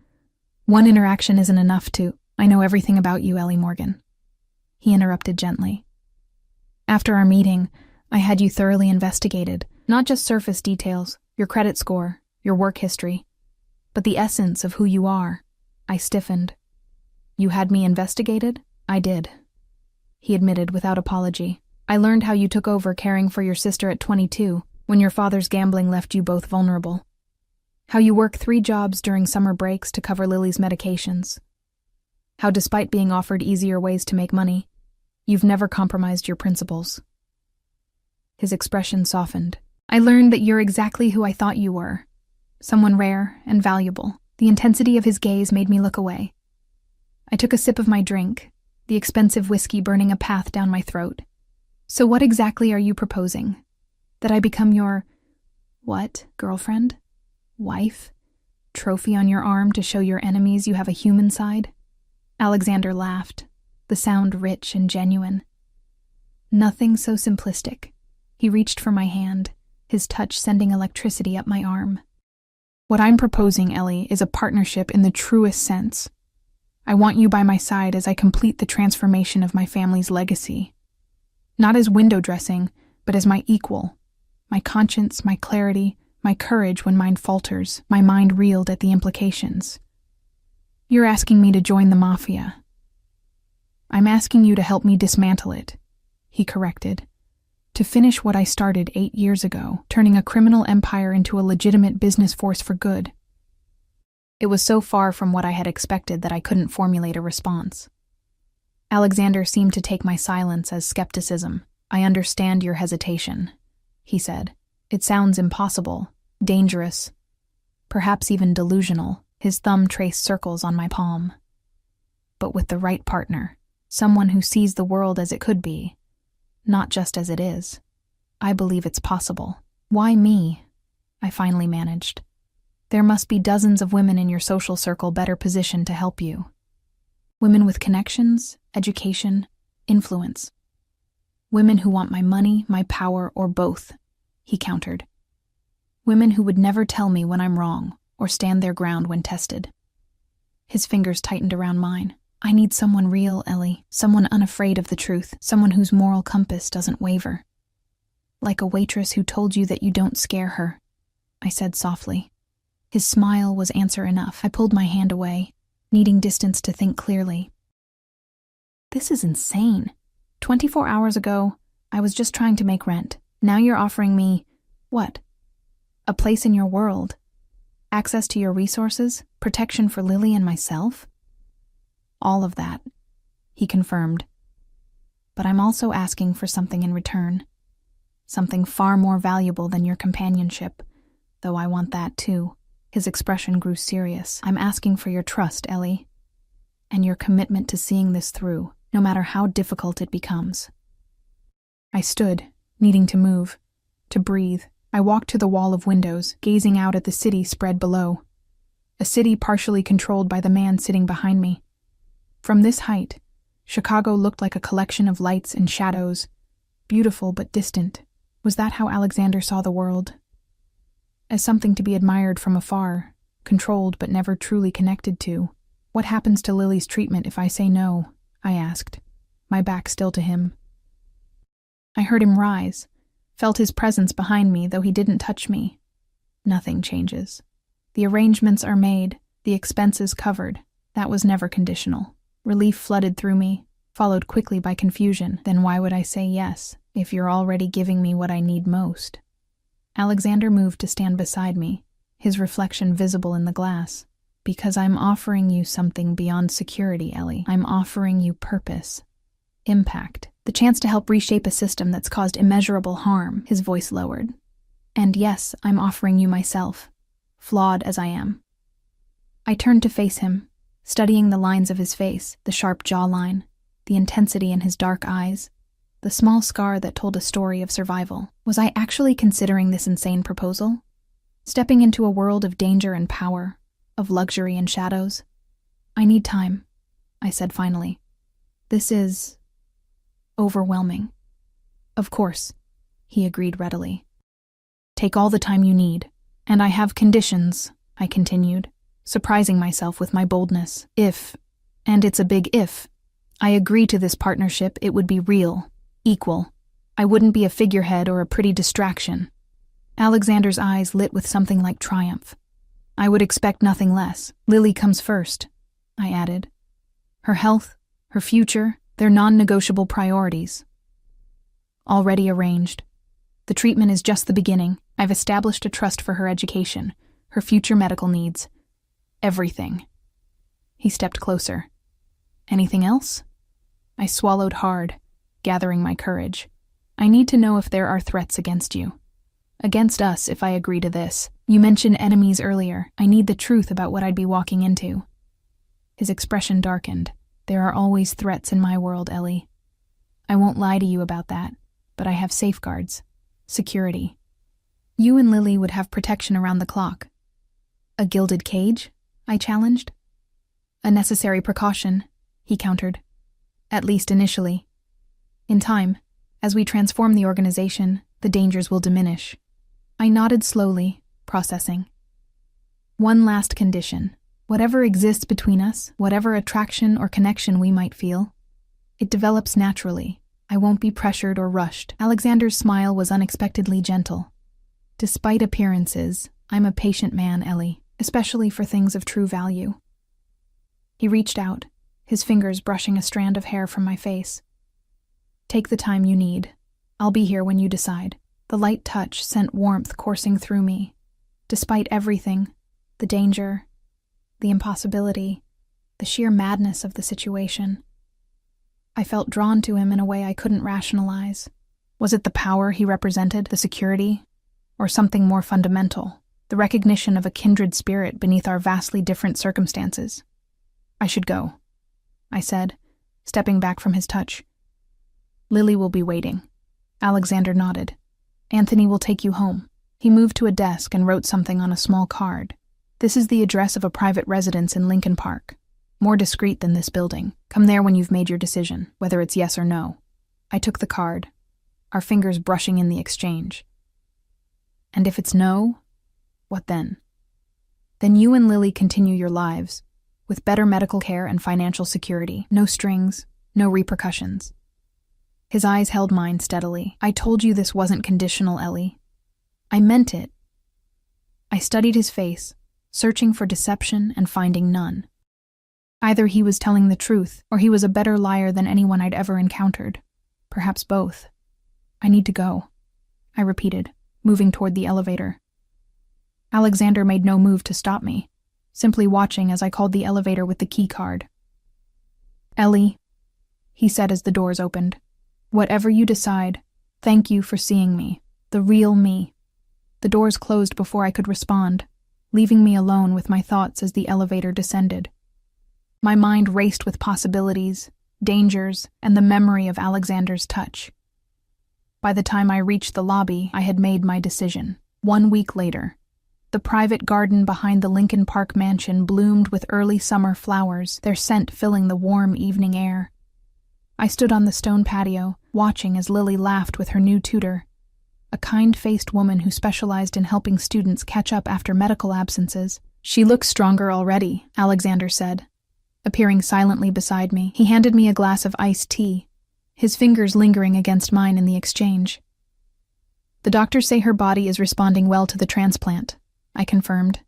One interaction isn't enough to— I know everything about you, Ellie Morgan. He interrupted gently. After our meeting, I had you thoroughly investigated, not just surface details, your credit score, your work history, but the essence of who you are. I stiffened. You had me investigated? I did. He admitted without apology. I learned how you took over caring for your sister at 22, when your father's gambling left you both vulnerable. How you work 3 jobs during summer breaks to cover Lily's medications. How despite being offered easier ways to make money, you've never compromised your principles. His expression softened. I learned that you're exactly who I thought you were. Someone rare and valuable. The intensity of his gaze made me look away. I took a sip of my drink, the expensive whiskey burning a path down my throat. So what exactly are you proposing? That I become your— what, girlfriend? Wife? Trophy on your arm to show your enemies you have a human side? Alexander laughed, the sound rich and genuine. Nothing so simplistic. He reached for my hand, his touch sending electricity up my arm. What I'm proposing, Ellie, is a partnership in the truest sense. I want you by my side as I complete the transformation of my family's legacy. Not as window dressing, but as my equal. My conscience, my clarity, my courage when mine falters, my mind reeled at the implications. You're asking me to join the mafia. I'm asking you to help me dismantle it, he corrected. To finish what I started 8 years ago, turning a criminal empire into a legitimate business force for good. It was so far from what I had expected that I couldn't formulate a response. Alexander seemed to take my silence as skepticism. I understand your hesitation, he said. It sounds impossible, dangerous, perhaps even delusional. His thumb traced circles on my palm. But with the right partner, someone who sees the world as it could be, not just as it is, I believe it's possible. Why me? I finally managed. There must be dozens of women in your social circle better positioned to help you. Women with connections, education, influence. Women who want my money, my power, or both, he countered. Women who would never tell me when I'm wrong or stand their ground when tested. His fingers tightened around mine. I need someone real, Ellie, someone unafraid of the truth, someone whose moral compass doesn't waver. Like a waitress who told you that you don't scare her, I said softly. His smile was answer enough. I pulled my hand away, needing distance to think clearly. This is insane. 24 hours ago, I was just trying to make rent. Now you're offering me— what? A place in your world? Access to your resources? Protection for Lily and myself? All of that, he confirmed. But I'm also asking for something in return. Something far more valuable than your companionship, though I want that too. His expression grew serious. I'm asking for your trust, Ellie, and your commitment to seeing this through, no matter how difficult it becomes. I stood, needing to move, to breathe. I walked to the wall of windows, gazing out at the city spread below. A city partially controlled by the man sitting behind me. From this height, Chicago looked like a collection of lights and shadows, beautiful but distant. Was that how Alexander saw the world? As something to be admired from afar, controlled but never truly connected to. What happens to Lily's treatment if I say no? I asked, my back still to him. I heard him rise, felt his presence behind me, though he didn't touch me. Nothing changes. The arrangements are made, the expenses covered. That was never conditional. Relief flooded through me, followed quickly by confusion. Then why would I say yes, if you're already giving me what I need most? Alexander moved to stand beside me, his reflection visible in the glass. Because I'm offering you something beyond security, Ellie. I'm offering you purpose, impact, the chance to help reshape a system that's caused immeasurable harm. His voice lowered. And yes, I'm offering you myself, flawed as I am. I turned to face him, studying the lines of his face, the sharp jawline, the intensity in his dark eyes, the small scar that told a story of survival. Was I actually considering this insane proposal? Stepping into a world of danger and power, of luxury and shadows? I need time, I said finally. This is overwhelming. Of course, he agreed readily. Take all the time you need. And I have conditions, I continued, surprising myself with my boldness. If, and it's a big if, I agree to this partnership, it would be real, equal. I wouldn't be a figurehead or a pretty distraction. Alexander's eyes lit with something like triumph. I would expect nothing less. Lily comes first, I added. Her health, her future, they're non-negotiable priorities. Already arranged. The treatment is just the beginning. I've established a trust for her education, her future medical needs. Everything. He stepped closer. Anything else? I swallowed hard, gathering my courage. I need to know if there are threats against you. Against us, if I agree to this. You mentioned enemies earlier. I need the truth about what I'd be walking into. His expression darkened. There are always threats in my world, Ellie. I won't lie to you about that, but I have safeguards. Security. You and Lily would have protection around the clock. A gilded cage? I challenged. A necessary precaution, he countered. At least initially. In time, as we transform the organization, the dangers will diminish. I nodded slowly, processing. One last condition. Whatever exists between us, whatever attraction or connection we might feel, it develops naturally. I won't be pressured or rushed. Alexander's smile was unexpectedly gentle. Despite appearances, I'm a patient man, Ellie, especially for things of true value. He reached out, his fingers brushing a strand of hair from my face. Take the time you need. I'll be here when you decide. The light touch sent warmth coursing through me. Despite everything, the danger, the impossibility, the sheer madness of the situation, I felt drawn to him in a way I couldn't rationalize. Was it the power he represented, the security, or something more fundamental, the recognition of a kindred spirit beneath our vastly different circumstances? I should go, I said, stepping back from his touch. Lily will be waiting. Alexander nodded. Anthony will take you home. He moved to a desk and wrote something on a small card. This is the address of a private residence in Lincoln Park. More discreet than this building. Come there when you've made your decision, whether it's yes or no. I took the card, our fingers brushing in the exchange. And if it's no, what then? Then you and Lily continue your lives, with better medical care and financial security. No strings, no repercussions. His eyes held mine steadily. I told you this wasn't conditional, Ellie. I meant it. I studied his face, searching for deception and finding none. Either he was telling the truth, or he was a better liar than anyone I'd ever encountered. Perhaps both. I need to go, I repeated, moving toward the elevator. Alexander made no move to stop me, simply watching as I called the elevator with the key card. Ellie, he said as the doors opened, whatever you decide, thank you for seeing me, the real me. The doors closed before I could respond, leaving me alone with my thoughts as the elevator descended. My mind raced with possibilities, dangers, and the memory of Alexander's touch. By the time I reached the lobby, I had made my decision. 1 week later, the private garden behind the Lincoln Park mansion bloomed with early summer flowers, their scent filling the warm evening air. I stood on the stone patio, watching as Lily laughed with her new tutor, a kind-faced woman who specialized in helping students catch up after medical absences. She looks stronger already, Alexander said. Appearing silently beside me, he handed me a glass of iced tea, his fingers lingering against mine in the exchange. The doctors say her body is responding well to the transplant, I confirmed.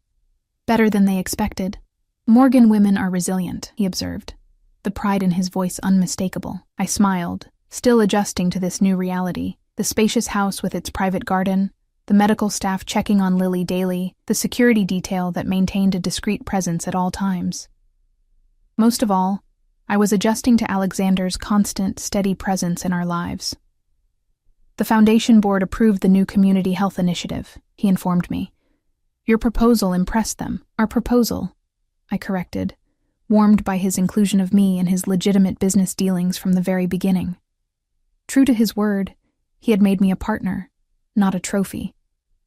Better than they expected. Morgan women are resilient, he observed, the pride in his voice unmistakable. I smiled, still adjusting to this new reality. The spacious house with its private garden, the medical staff checking on Lily daily, the security detail that maintained a discreet presence at all times. Most of all, I was adjusting to Alexander's constant, steady presence in our lives. The Foundation Board approved the new community health initiative, he informed me. Your proposal impressed them. Our proposal, I corrected, warmed by his inclusion of me in his legitimate business dealings from the very beginning. True to his word, he had made me a partner, not a trophy,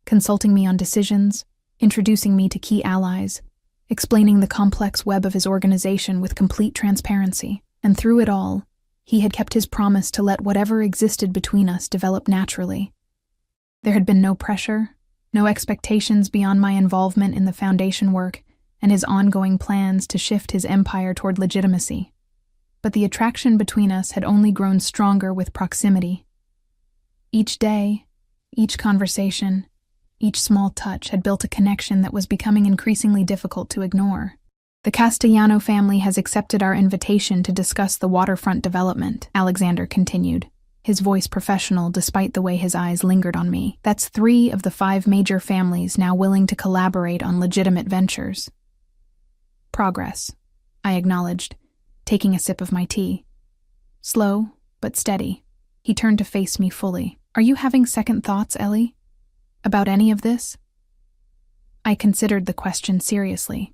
consulting me on decisions, introducing me to key allies, explaining the complex web of his organization with complete transparency. And through it all, he had kept his promise to let whatever existed between us develop naturally. There had been no pressure, no expectations beyond my involvement in the foundation work and his ongoing plans to shift his empire toward legitimacy. But the attraction between us had only grown stronger with proximity. Each day, each conversation, each small touch had built a connection that was becoming increasingly difficult to ignore. The Castellano family has accepted our invitation to discuss the waterfront development, Alexander continued, his voice professional despite the way his eyes lingered on me. That's 3 of the 5 major families now willing to collaborate on legitimate ventures. Progress, I acknowledged, taking a sip of my tea. Slow, but steady. He turned to face me fully. Are you having second thoughts, Ellie? About any of this? I considered the question seriously.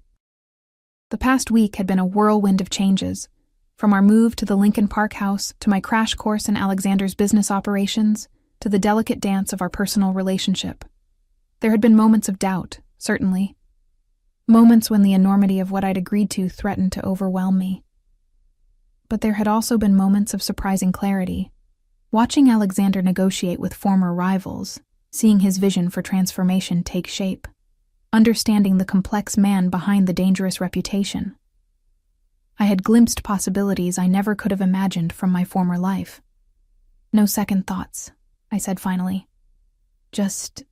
The past week had been a whirlwind of changes, from our move to the Lincoln Park house to my crash course in Alexander's business operations to the delicate dance of our personal relationship. There had been moments of doubt, certainly. Moments when the enormity of what I'd agreed to threatened to overwhelm me. But there had also been moments of surprising clarity. Watching Alexander negotiate with former rivals, seeing his vision for transformation take shape. Understanding the complex man behind the dangerous reputation. I had glimpsed possibilities I never could have imagined from my former life. No second thoughts, I said finally. Just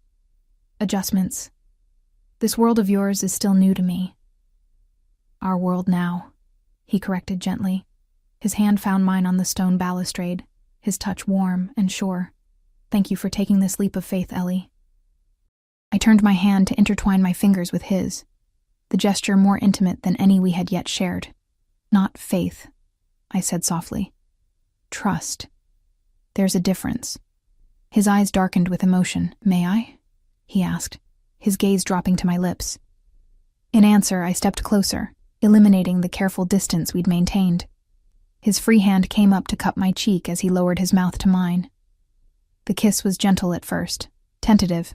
adjustments. This world of yours is still new to me. Our world now, he corrected gently. His hand found mine on the stone balustrade, his touch warm and sure. Thank you for taking this leap of faith, Ellie. I turned my hand to intertwine my fingers with his, the gesture more intimate than any we had yet shared. Not faith, I said softly. Trust. There's a difference. His eyes darkened with emotion. May I? He asked, his gaze dropping to my lips. In answer, I stepped closer, eliminating the careful distance we'd maintained. His free hand came up to cup my cheek as he lowered his mouth to mine. The kiss was gentle at first, tentative,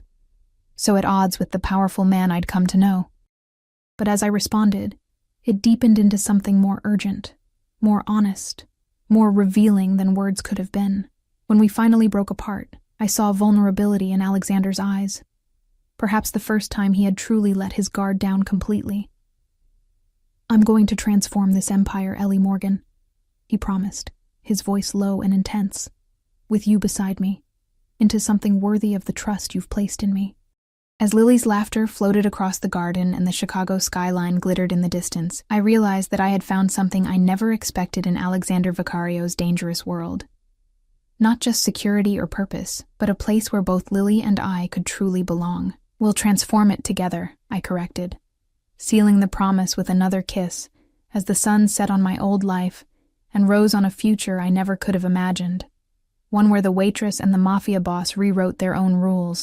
so at odds with the powerful man I'd come to know. But as I responded, it deepened into something more urgent, more honest, more revealing than words could have been. When we finally broke apart, I saw vulnerability in Alexander's eyes. Perhaps the first time he had truly let his guard down completely. I'm going to transform this empire, Ellie Morgan, he promised, his voice low and intense, with you beside me, into something worthy of the trust you've placed in me. As Lily's laughter floated across the garden and the Chicago skyline glittered in the distance, I realized that I had found something I never expected in Alexander Vicario's dangerous world. Not just security or purpose, but a place where both Lily and I could truly belong. We'll transform it together, I corrected, sealing the promise with another kiss as the sun set on my old life and rose on a future I never could have imagined, one where the waitress and the mafia boss rewrote their own rules.